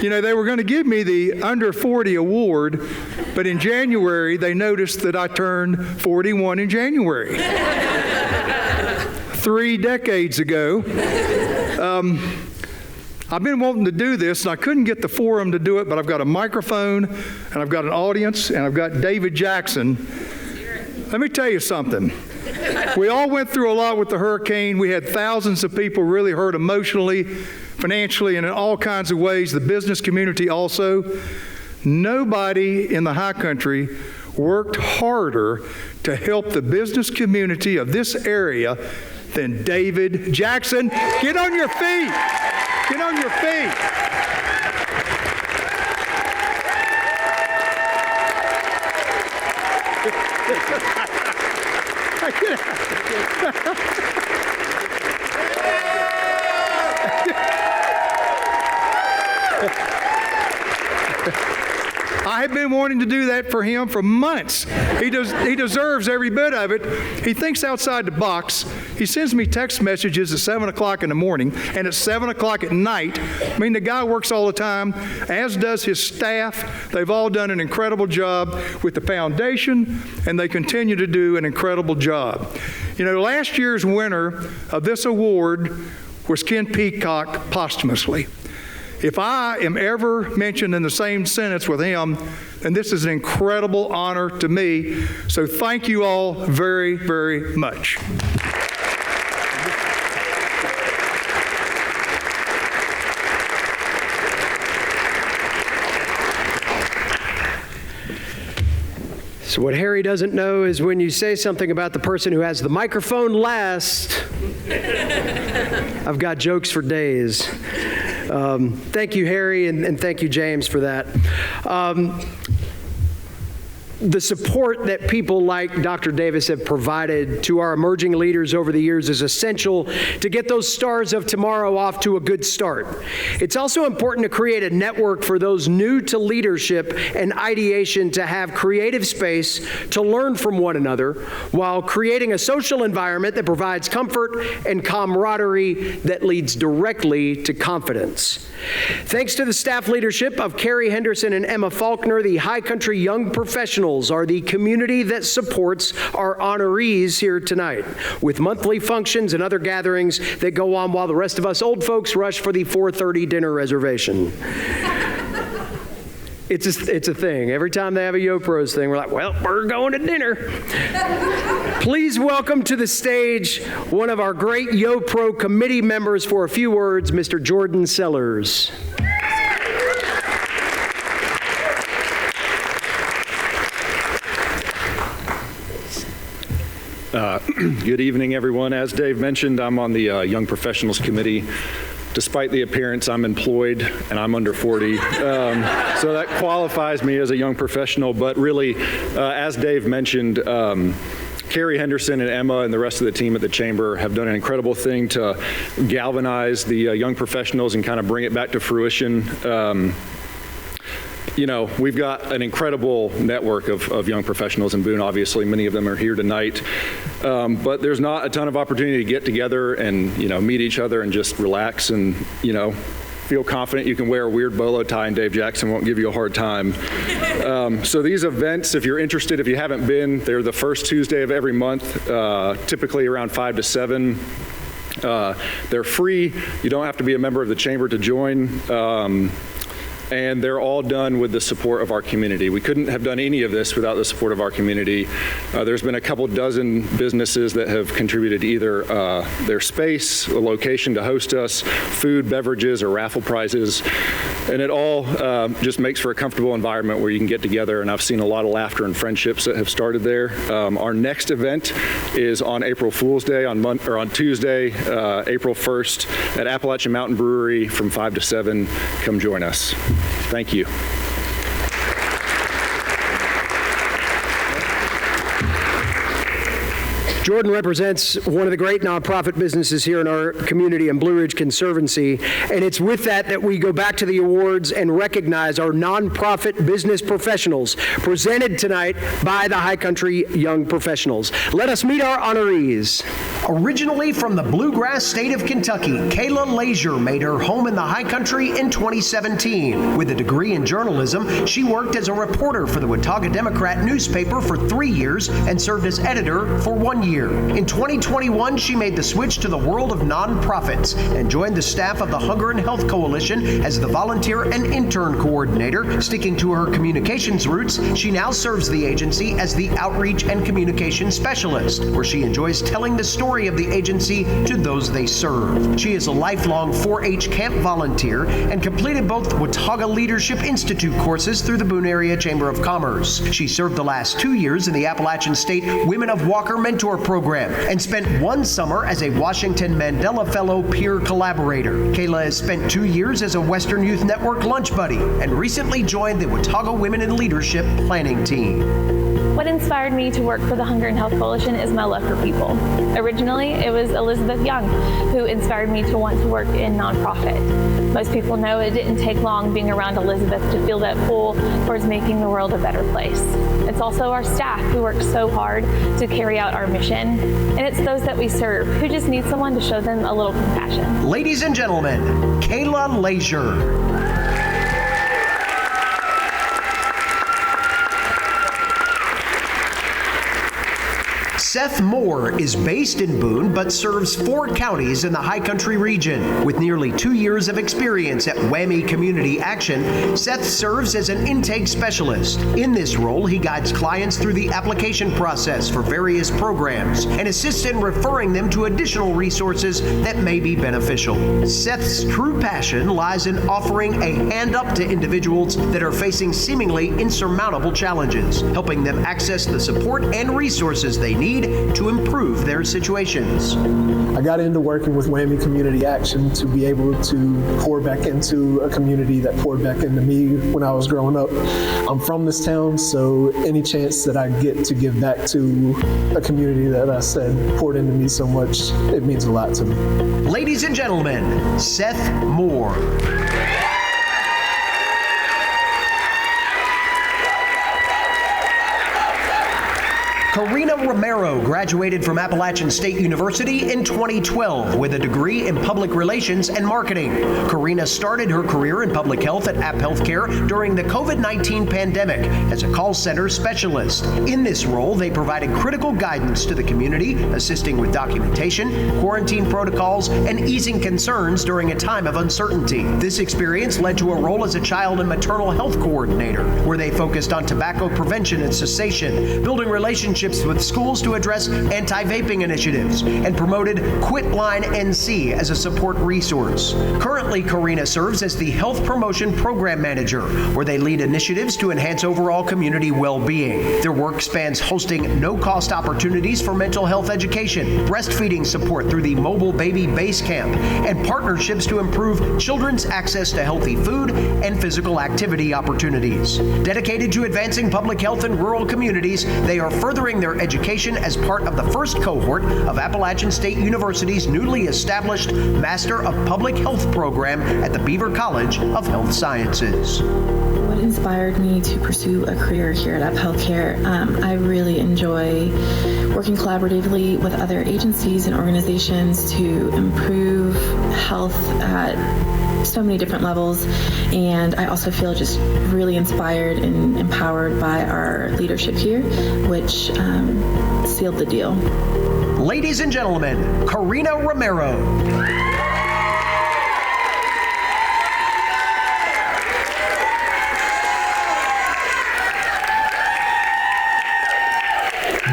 You know, they were going to give me the Under 40 award, but in January, they noticed that I turned 41 in January. 3 decades ago. I've been wanting to do this, and I couldn't get the forum to do it, but I've got a microphone, and I've got an audience, and I've got David Jackson. Let me tell you something. We all went through a lot with the hurricane. We had thousands of people really hurt emotionally, financially, and in all kinds of ways. The business community also. Nobody in the high country worked harder to help the business community of this area than David Jackson. Get on your feet. Get on your feet. I have been wanting to do that for him for months. He deserves every bit of it. He thinks outside the box. He sends me text messages at 7 o'clock in the morning and at 7 o'clock at night. I mean, the guy works all the time, as does his staff. They've all done an incredible job with the foundation, and they continue to do an incredible job. You know, last year's winner of this award was Ken Peacock posthumously. If I am ever mentioned in the same sentence with him, then this is an incredible honor to me. So thank you all very, very much. So what Harry doesn't know is when you say something about the person who has the microphone last, I've got jokes for days. Thank you, Harry, and thank you, James, for that. The support that people like Dr. Davis have provided to our emerging leaders over the years is essential to get those stars of tomorrow off to a good start. It's also important to create a network for those new to leadership and ideation to have creative space to learn from one another while creating a social environment that provides comfort and camaraderie that leads directly to confidence. Thanks to the staff leadership of Carrie Henderson and Emma Faulkner, the High Country Young Professionals are the community that supports our honorees here tonight, with monthly functions and other gatherings that go on while the rest of us old folks rush for the 4:30 dinner reservation. It's a thing. Every time they have a YoPros thing, we're like, well, we're going to dinner. Please welcome to the stage one of our great YoPro committee members for a few words, Mr. Jordan Sellers. Good evening, everyone. As Dave mentioned, I'm on the Young Professionals Committee. Despite the appearance, I'm employed and I'm under 40. So that qualifies me as a young professional. But really, as Dave mentioned, Carrie Henderson and Emma and the rest of the team at the Chamber have done an incredible thing to galvanize the young professionals and kind of bring it back to fruition. You know, we've got an incredible network of young professionals in Boone. Obviously, many of them are here tonight. But there's not a ton of opportunity to get together and, you know, meet each other and just relax and, you know, feel confident you can wear a weird bolo tie and Dave Jackson won't give you a hard time. So these events, if you're interested, if you haven't been, they're the first Tuesday of every month, typically around 5 to 7. They're free. You don't have to be a member of the Chamber to join. and they're all done with the support of our community. We couldn't have done any of this without the support of our community. There's been a couple dozen businesses that have contributed either their space, a location to host us, food, beverages, or raffle prizes, and it all just makes for a comfortable environment where you can get together, and I've seen a lot of laughter and friendships that have started there. Our next event is on April Fool's Day, on Tuesday, April 1st at Appalachian Mountain Brewery from 5 to 7. Come join us. Thank you. Jordan represents one of the great nonprofit businesses here in our community in Blue Ridge Conservancy, and it's with that we go back to the awards and recognize our nonprofit business professionals presented tonight by the High Country Young Professionals. Let us meet our honorees. Originally from the bluegrass state of Kentucky, Kayla Leisure made her home in the High Country in 2017. With a degree in journalism, she worked as a reporter for the Watauga Democrat newspaper for 3 years and served as editor for 1 year. In 2021, she made the switch to the world of nonprofits and joined the staff of the Hunger and Health Coalition as the volunteer and intern coordinator. Sticking to her communications roots, she now serves the agency as the outreach and communication specialist, where she enjoys telling the story of the agency to those they serve. She is a lifelong 4-H camp volunteer and completed both Watauga Leadership Institute courses through the Boone Area Chamber of Commerce. She served the last 2 years in the Appalachian State Women of Walker Mentor Program and spent 1 summer as a Washington Mandela Fellow peer collaborator. Kayla has spent 2 years as a Western Youth Network lunch buddy and recently joined the Watauga Women in Leadership planning team. What inspired me to work for the Hunger and Health Coalition is my love for people. Originally, it was Elizabeth Young who inspired me to want to work in nonprofit. Most people know it didn't take long being around Elizabeth to feel that pull towards making the world a better place. It's also our staff who work so hard to carry out our mission, and it's those that we serve who just need someone to show them a little compassion. Ladies and gentlemen, Kayla Leisure. Seth Moore is based in Boone but serves 4 counties in the High Country region. With nearly 2 years of experience at Whammy Community Action, Seth serves as an intake specialist. In this role, he guides clients through the application process for various programs and assists in referring them to additional resources that may be beneficial. Seth's true passion lies in offering a hand up to individuals that are facing seemingly insurmountable challenges, helping them access the support and resources they need to improve their situations. I got into working with Whammy Community Action to be able to pour back into a community that poured back into me when I was growing up. I'm from this town, so any chance that I get to give back to a community that I said poured into me so much, it means a lot to me. Ladies and gentlemen, Seth Moore. Karina Romero graduated from Appalachian State University in 2012 with a degree in public relations and marketing. Karina started her career in public health at App Healthcare during the COVID-19 pandemic as a call center specialist. In this role, they provided critical guidance to the community, assisting with documentation, quarantine protocols, and easing concerns during a time of uncertainty. This experience led to a role as a child and maternal health coordinator, where they focused on tobacco prevention and cessation, building relationships with schools to address anti-vaping initiatives, and promoted Quit Line NC as a support resource. Currently, Karina serves as the Health Promotion Program Manager, where they lead initiatives to enhance overall community well-being. Their work spans hosting no-cost opportunities for mental health education, breastfeeding support through the Mobile Baby Base Camp, and partnerships to improve children's access to healthy food and physical activity opportunities. Dedicated to advancing public health in rural communities, they are furthering their education as part of the first cohort of Appalachian State University's newly established Master of Public Health program at the Beaver College of Health Sciences. What inspired me to pursue a career here at App Healthcare? I really enjoy working collaboratively with other agencies and organizations to improve health at so many different levels, and I also feel just really inspired and empowered by our leadership here, which sealed the deal. Ladies and gentlemen, Karina Romero.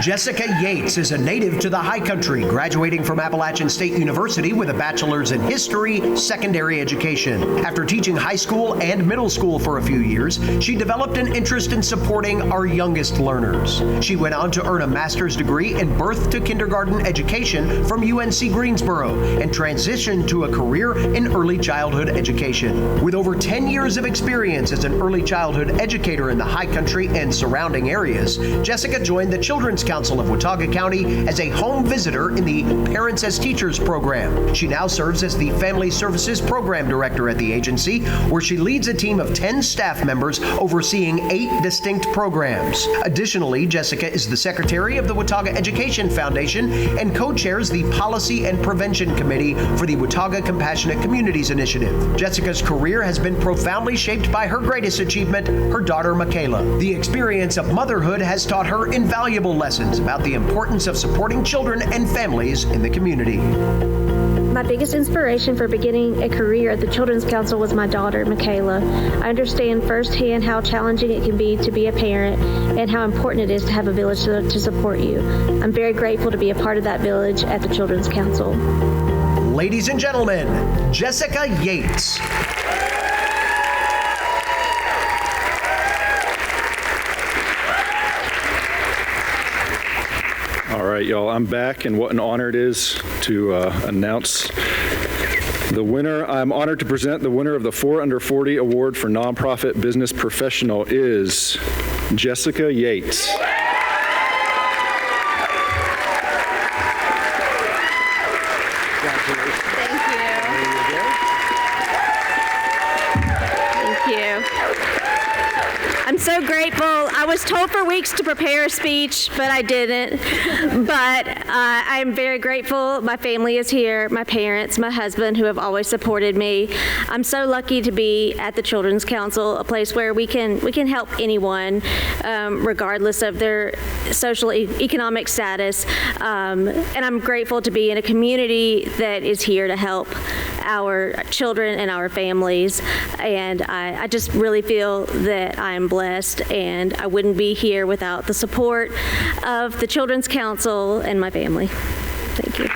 Jessica Yates is a native to the High Country, graduating from Appalachian State University with a bachelor's in history, secondary education. After teaching high school and middle school for a few years, she developed an interest in supporting our youngest learners. She went on to earn a master's degree in birth to kindergarten education from UNC Greensboro and transitioned to a career in early childhood education. With over 10 years of experience as an early childhood educator in the High Country and surrounding areas, Jessica joined the Children's Council of Watauga County as a home visitor in the Parents as Teachers program. She now serves as the Family Services Program Director at the agency, where she leads a team of 10 staff members overseeing 8 distinct programs. Additionally, Jessica is the Secretary of the Watauga Education Foundation and co-chairs the Policy and Prevention Committee for the Watauga Compassionate Communities Initiative. Jessica's career has been profoundly shaped by her greatest achievement, her daughter Michaela. The experience of motherhood has taught her invaluable lessons about the importance of supporting children and families in the community. My biggest inspiration for beginning a career at the Children's Council was my daughter, Michaela. I understand firsthand how challenging it can be to be a parent and how important it is to have a village to support you. I'm very grateful to be a part of that village at the Children's Council. Ladies and gentlemen, Jessica Yates. All right, y'all, I'm back, and what an honor it is to announce the winner. I'm honored to present the winner of the 4 Under 40 Award for Nonprofit Business Professional is Jessica Yates. I'm so grateful. I was told for weeks to prepare a speech, but I didn't. But I'm very grateful. My family is here, my parents, my husband, who have always supported me. I'm so lucky to be at the Children's Council, a place where we can help anyone, regardless of their social economic status. And I'm grateful to be in a community that is here to help our children and our families. And I just really feel that I'm blessed, and I wouldn't be here without the support of the Children's Council and my family. Thank you.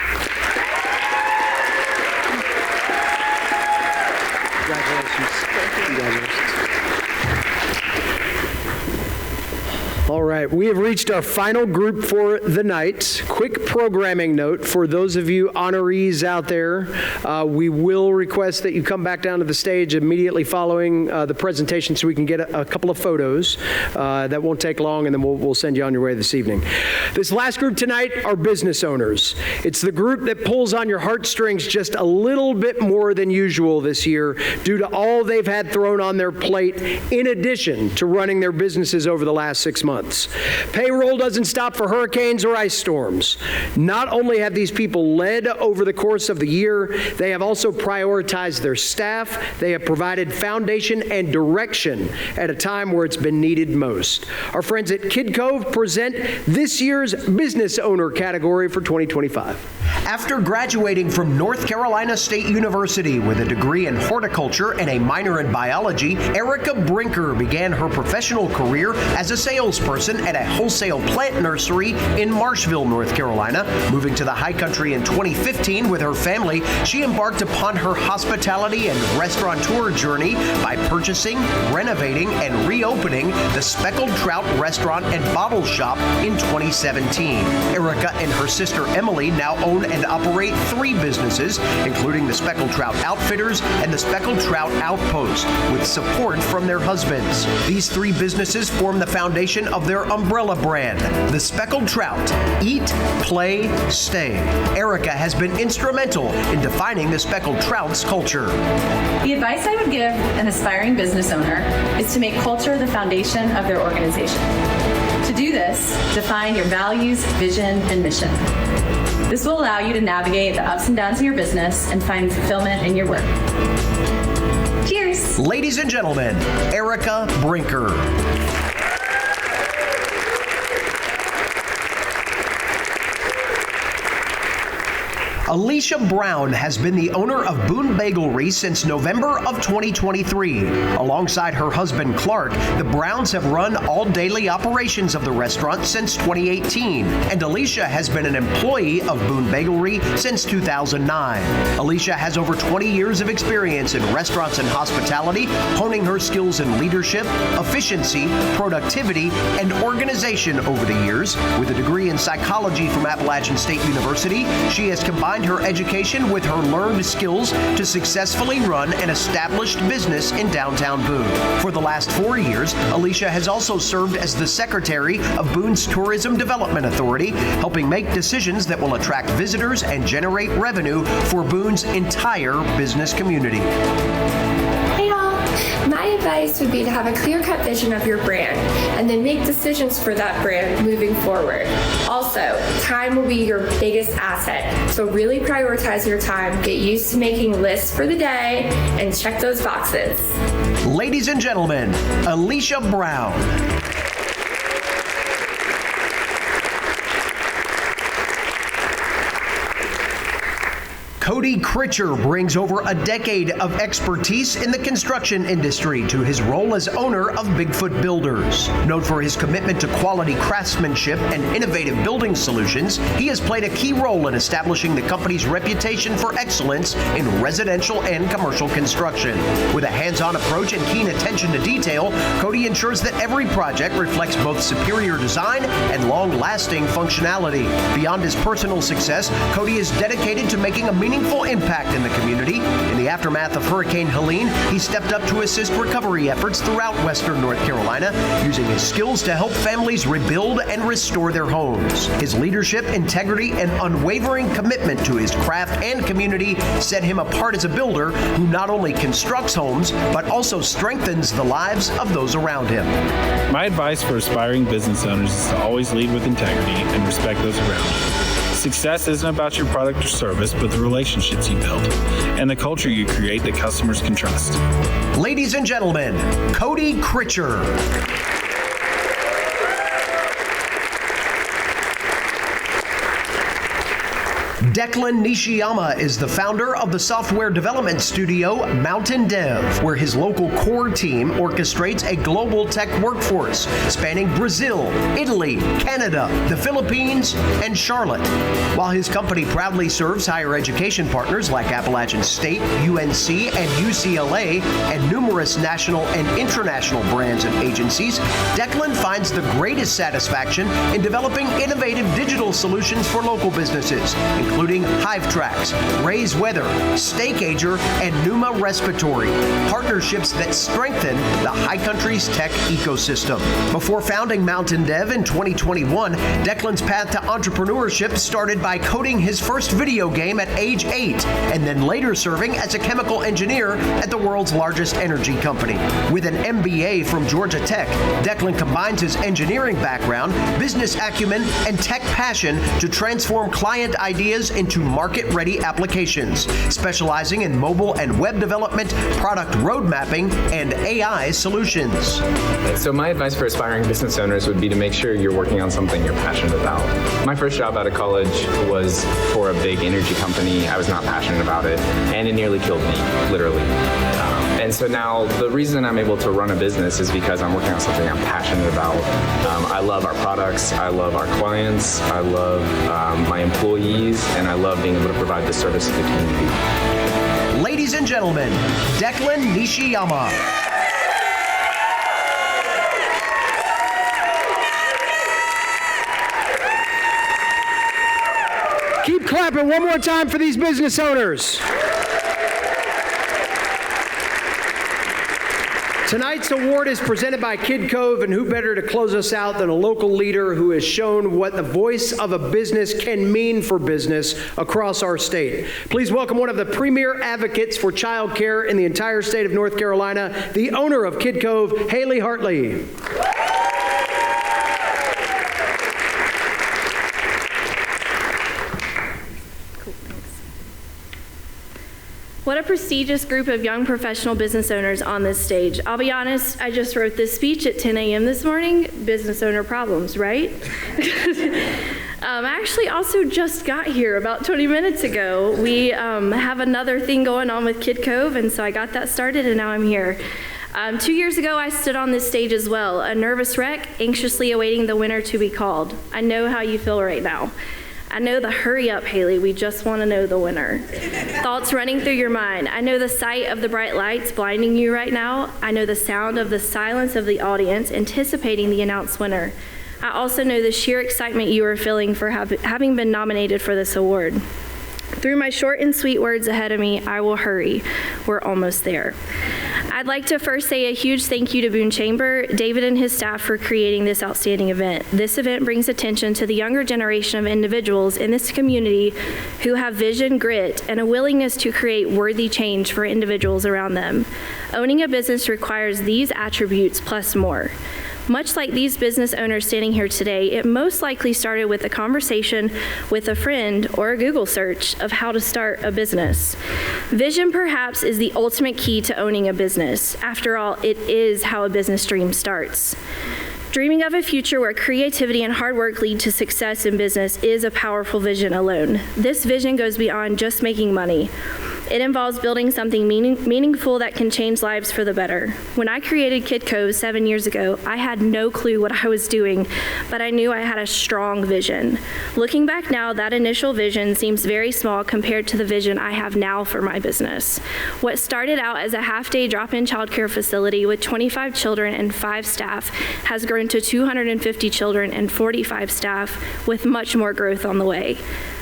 Congratulations. All right, we have reached our final group for the night. Quick programming note for those of you honorees out there. We will request that you come back down to the stage immediately following the presentation so we can get a couple of photos. That won't take long, and then we'll send you on your way this evening. This last group tonight are business owners. It's the group that pulls on your heartstrings just a little bit more than usual this year due to all they've had thrown on their plate in addition to running their businesses over the last 6 months. Payroll doesn't stop for hurricanes or ice storms. Not only have these people led over the course of the year, they have also prioritized their staff. They have provided foundation and direction at a time where it's been needed most. Our friends at Kid Cove present this year's Business Owner category for 2025. After graduating from North Carolina State University with a degree in horticulture and a minor in biology, Erica Brinker began her professional career as a salesperson at a wholesale plant nursery in Marshville, North Carolina. Moving to the High Country in 2015 with her family, she embarked upon her hospitality and restaurateur journey by purchasing, renovating, and reopening the Speckled Trout Restaurant and Bottle Shop in 2017. Erica and her sister Emily now own and operate 3 businesses, including the Speckled Trout Outfitters and the Speckled Trout Outpost, with support from their husbands. These 3 businesses form the foundation of their umbrella brand, the Speckled Trout. Eat, play, stay. Erica has been instrumental in defining the Speckled Trout's culture. The advice I would give an aspiring business owner is to make culture the foundation of their organization. To do this, define your values, vision, and mission. This will allow you to navigate the ups and downs of your business and find fulfillment in your work. Cheers! Ladies and gentlemen, Erica Brinker. Alicia Brown has been the owner of Boone Bagelry since November of 2023. Alongside her husband Clark, the Browns have run all daily operations of the restaurant since 2018, and Alicia has been an employee of Boone Bagelry since 2009. Alicia has over 20 years of experience in restaurants and hospitality, honing her skills in leadership, efficiency, productivity, and organization over the years. With a degree in psychology from Appalachian State University, she has combined her education with her learned skills to successfully run an established business in downtown Boone. For the last 4 years, Alicia has also served as the secretary of Boone's Tourism Development Authority, helping make decisions that will attract visitors and generate revenue for Boone's entire business community. Hey y'all, my advice would be to have a clear-cut vision of your brand and then make decisions for that brand moving forward. Also, time will be your biggest asset, so really prioritize your time, get used to making lists for the day, and check those boxes. Ladies and gentlemen, Alicia Brown. Cody Critcher brings over a decade of expertise in the construction industry to his role as owner of Bigfoot Builders. Known for his commitment to quality craftsmanship and innovative building solutions, he has played a key role in establishing the company's reputation for excellence in residential and commercial construction. With a hands-on approach and keen attention to detail, Cody ensures that every project reflects both superior design and long-lasting functionality. Beyond his personal success, Cody is dedicated to making a meaningful impact in the community. In the aftermath of Hurricane Helene, he stepped up to assist recovery efforts throughout Western North Carolina, using his skills to help families rebuild and restore their homes. His leadership, integrity, and unwavering commitment to his craft and community set him apart as a builder who not only constructs homes, but also strengthens the lives of those around him. My advice for aspiring business owners is to always lead with integrity and respect those around you. Success isn't about your product or service, but the relationships you build and the culture you create that customers can trust. Ladies and gentlemen, Cody Critcher. Declan Nishiyama is the founder of the software development studio Mountain Dev, where his local core team orchestrates a global tech workforce spanning Brazil, Italy, Canada, the Philippines, and Charlotte. While his company proudly serves higher education partners like Appalachian State, UNC, and UCLA, and numerous national and international brands and agencies, Declan finds the greatest satisfaction in developing innovative digital solutions for local businesses, including Hive Tracks, Raise Weather, Steakager, and Numa Respiratory, partnerships that strengthen the High Country's tech ecosystem. Before founding Mountain Dev in 2021, Declan's path to entrepreneurship started by coding his first video game at age 8, and then later serving as a chemical engineer at the world's largest energy company. With an MBA from Georgia Tech, Declan combines his engineering background, business acumen, and tech passion to transform client ideas into market-ready applications, specializing in mobile and web development, product road mapping, and AI solutions. So my advice for aspiring business owners would be to make sure you're working on something you're passionate about. My first job out of college was for a big energy company. I was not passionate about it, and it nearly killed me, literally. And so now the reason I'm able to run a business is because I'm working on something I'm passionate about. I love our products, I love our clients, I love my employees, and I love being able to provide this service to the community. Ladies and gentlemen, Declan Nishiyama. Keep clapping one more time for these business owners. Tonight's award is presented by Kid Cove, and who better to close us out than a local leader who has shown what the voice of a business can mean for business across our state. Please welcome one of the premier advocates for child care in the entire state of North Carolina, the owner of Kid Cove, Haley Hartley. What a prestigious group of young professional business owners on this stage. I'll be honest, I just wrote this speech at 10 a.m. this morning. Business owner problems, right? I actually also just got here about 20 minutes ago. We have another thing going on with Kid Cove, and so I got that started, and now I'm here. 2 years ago, I stood on this stage as well, a nervous wreck, anxiously awaiting the winner to be called. I know how you feel right now. I know the hurry up, Haley, we just want to know the winner. Thoughts running through your mind. I know the sight of the bright lights blinding you right now. I know the sound of the silence of the audience anticipating the announced winner. I also know the sheer excitement you are feeling for having been nominated for this award. Through my short and sweet words ahead of me, I will hurry. We're almost there. I'd like to first say a huge thank you to Boone Chamber, David and his staff for creating this outstanding event. This event brings attention to the younger generation of individuals in this community who have vision, grit, and a willingness to create worthy change for individuals around them. Owning a business requires these attributes plus more. Much like these business owners standing here today, it most likely started with a conversation with a friend or a Google search of how to start a business. Vision perhaps is the ultimate key to owning a business. After all, it is how a business dream starts. Dreaming of a future where creativity and hard work lead to success in business is a powerful vision alone. This vision goes beyond just making money. It involves building something meaningful that can change lives for the better. When I created Kid Cove 7 years ago, I had no clue what I was doing, but I knew I had a strong vision. Looking back now, that initial vision seems very small compared to the vision I have now for my business. What started out as a half-day drop-in childcare facility with 25 children and 5 staff has grown to 250 children and 45 staff with much more growth on the way.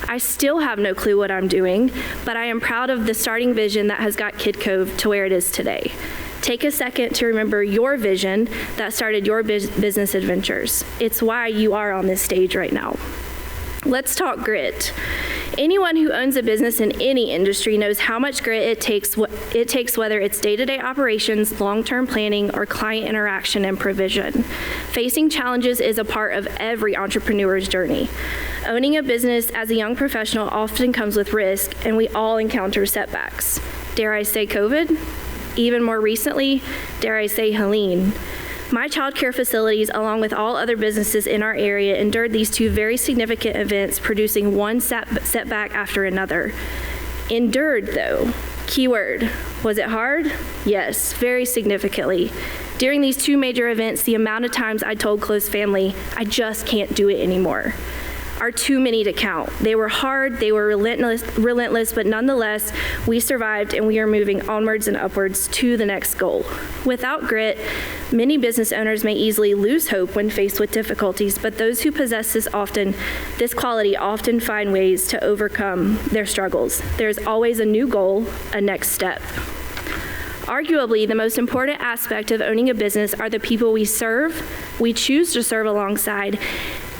I still have no clue what I'm doing, but I am proud of the starting vision that has got Kid Cove to where it is today. Take a second to remember your vision that started your business adventures. It's why you are on this stage right now. Let's talk grit. Anyone who owns a business in any industry knows how much grit it takes, whether it's day-to-day operations, long-term planning, or client interaction and provision. Facing challenges is a part of every entrepreneur's journey. Owning a business as a young professional often comes with risk, and we all encounter setbacks. Dare I say COVID? Even more recently, dare I say Helene? My child care facilities, along with all other businesses in our area, endured these 2 very significant events, producing one setback after another. Endured, though. Keyword. Was it hard? Yes, very significantly. During these 2 major events, the amount of times I told close family, I just can't do it anymore, are too many to count. They were hard, they were relentless, but nonetheless, we survived and we are moving onwards and upwards to the next goal. Without grit, many business owners may easily lose hope when faced with difficulties, but those who possess this quality often find ways to overcome their struggles. There's always a new goal, a next step. Arguably, the most important aspect of owning a business are the people we serve, we choose to serve alongside,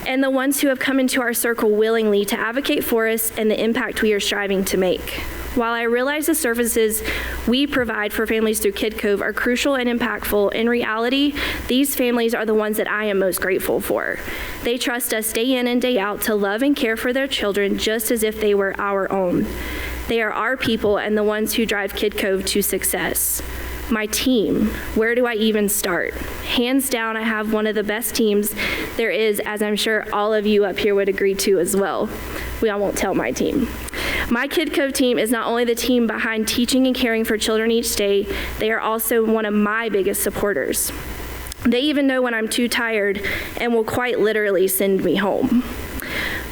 and the ones who have come into our circle willingly to advocate for us and the impact we are striving to make. While I realize the services we provide for families through Kid Cove are crucial and impactful, in reality, these families are the ones that I am most grateful for. They trust us day in and day out to love and care for their children just as if they were our own. They are our people and the ones who drive Kid Cove to success. My team, where do I even start? Hands down, I have one of the best teams there is, as I'm sure all of you up here would agree to as well. I won't tell my team. My Kid Cove team is not only the team behind teaching and caring for children each day, they are also one of my biggest supporters. They even know when I'm too tired and will quite literally send me home.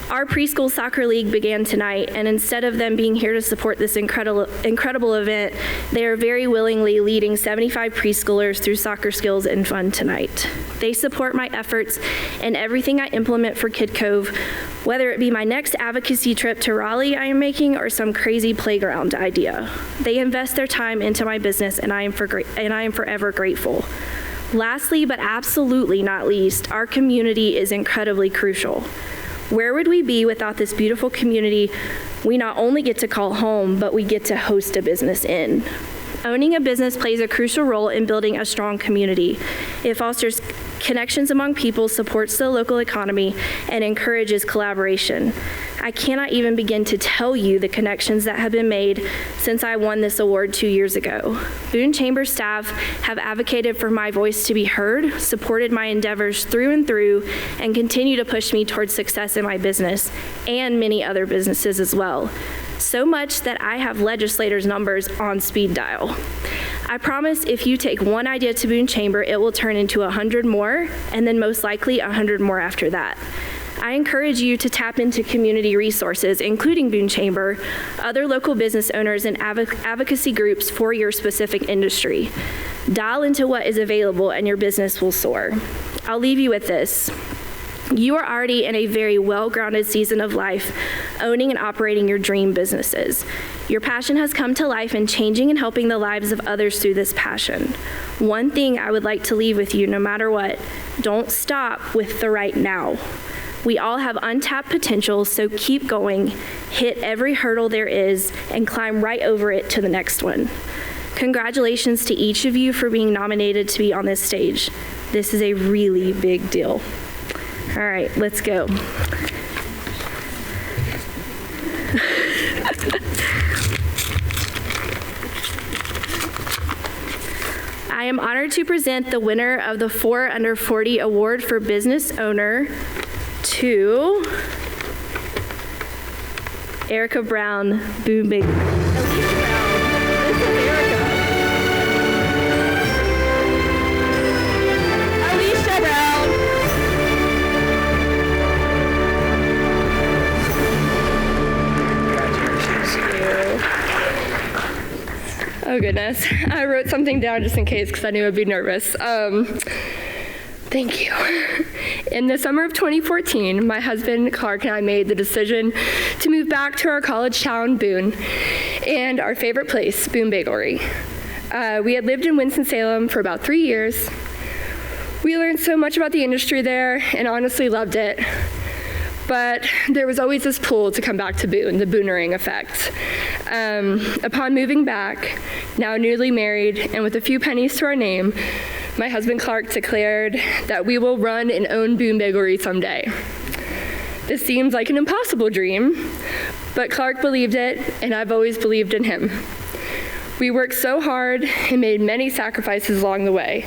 Our preschool soccer league began tonight, and instead of them being here to support this incredible event, they are very willingly leading 75 preschoolers through soccer skills and fun tonight. They support my efforts and everything I implement for Kid Cove, whether it be my next advocacy trip to Raleigh I am making or some crazy playground idea. They invest their time into my business, and I am forever grateful. Lastly, but absolutely not least, our community is incredibly crucial. Where would we be without this beautiful community we not only get to call home, but we get to host a business in? Owning a business plays a crucial role in building a strong community. It fosters connections among people, supports the local economy, and encourages collaboration. I cannot even begin to tell you the connections that have been made since I won this award 2 years ago. Boone Chamber staff have advocated for my voice to be heard, supported my endeavors through and through, and continue to push me towards success in my business and many other businesses as well. So much that I have legislators' numbers on speed dial. I promise if you take one idea to Boone Chamber, it will turn into 100 more, and then most likely 100 more after that. I encourage you to tap into community resources, including Boone Chamber, other local business owners, and advocacy groups for your specific industry. Dial into what is available and your business will soar. I'll leave you with this. You are already in a very well-grounded season of life, owning and operating your dream businesses. Your passion has come to life in changing and helping the lives of others through this passion. One thing I would like to leave with you, no matter what, don't stop with the right now. We all have untapped potential, so keep going, hit every hurdle there is, and climb right over it to the next one. Congratulations to each of you for being nominated to be on this stage. This is a really big deal. All right, let's go. I am honored to present the winner of the 4 Under 40 Award for Business Owner to Erica Brown, Boone Big. Oh goodness, I wrote something down just in case because I knew I'd be nervous. Thank you. In the summer of 2014, my husband Clark and I made the decision to move back to our college town, Boone, and our favorite place, Boone Bakery. We had lived in Winston-Salem for about 3 years. We learned so much about the industry there and honestly loved it. But there was always this pull to come back to Boone, the Boonering effect. Upon moving back, now newly married and with a few pennies to our name, my husband Clark declared that we will run and own Boone Bakery someday. This seems like an impossible dream, but Clark believed it, and I've always believed in him. We worked so hard and made many sacrifices along the way.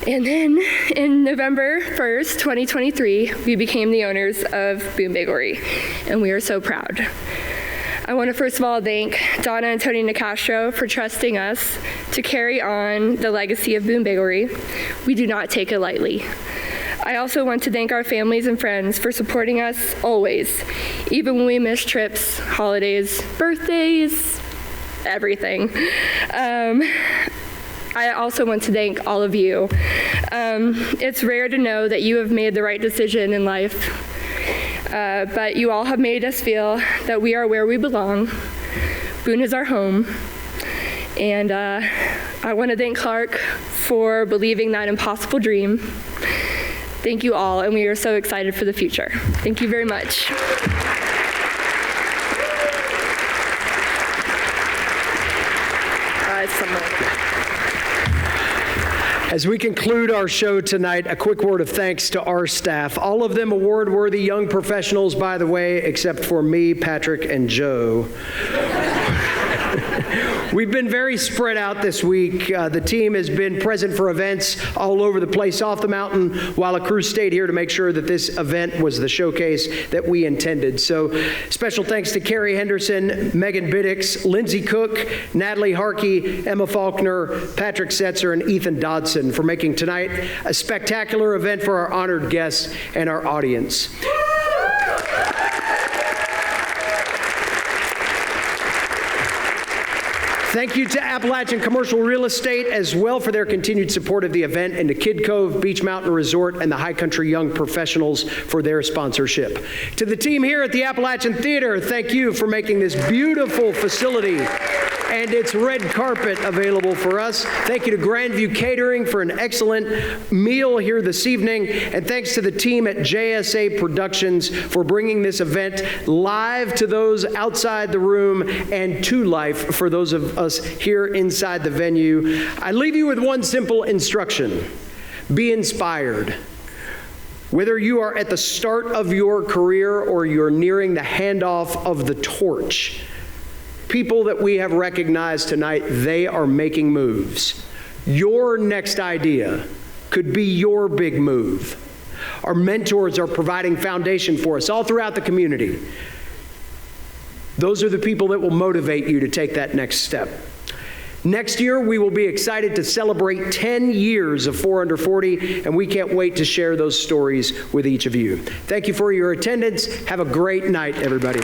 And then in November 1st, 2023, we became the owners of Boone Bakery, and we are so proud. I want to first of all thank Donna and Tony Nicastro for trusting us to carry on the legacy of Boone Bakery. We do not take it lightly. I also want to thank our families and friends for supporting us always, even when we miss trips, holidays, birthdays, everything. I also want to thank all of you. It's rare to know that you have made the right decision in life, but you all have made us feel that we are where we belong. Boone is our home, and I want to thank Clark for believing that impossible dream. Thank you all, and we are so excited for the future. Thank you very much. As we conclude our show tonight, a quick word of thanks to our staff. All of them award-worthy young professionals, by the way, except for me, Patrick, and Joe. We've been very spread out this week. The team has been present for events all over the place off the mountain, while a crew stayed here to make sure that this event was the showcase that we intended. So special thanks to Carrie Henderson, Megan Biddix, Lindsay Cook, Natalie Harkey, Emma Faulkner, Patrick Setzer, and Ethan Dodson for making tonight a spectacular event for our honored guests and our audience. Thank you to Appalachian Commercial Real Estate as well for their continued support of the event, and to Kid Cove, Beach Mountain Resort, and the High Country Young Professionals for their sponsorship. To the team here at the Appalachian Theater, thank you for making this beautiful facility and its red carpet available for us. Thank you to Grandview Catering for an excellent meal here this evening. And thanks to the team at JSA Productions for bringing this event live to those outside the room and to life for those of us here inside the venue. I leave you with one simple instruction. Be inspired. Whether you are at the start of your career or you're nearing the handoff of the torch, people that we have recognized tonight, they are making moves. Your next idea could be your big move. Our mentors are providing foundation for us all throughout the community. Those are the people that will motivate you to take that next step. Next year, we will be excited to celebrate 10 years of 4 Under 40, and we can't wait to share those stories with each of you. Thank you for your attendance. Have a great night, everybody.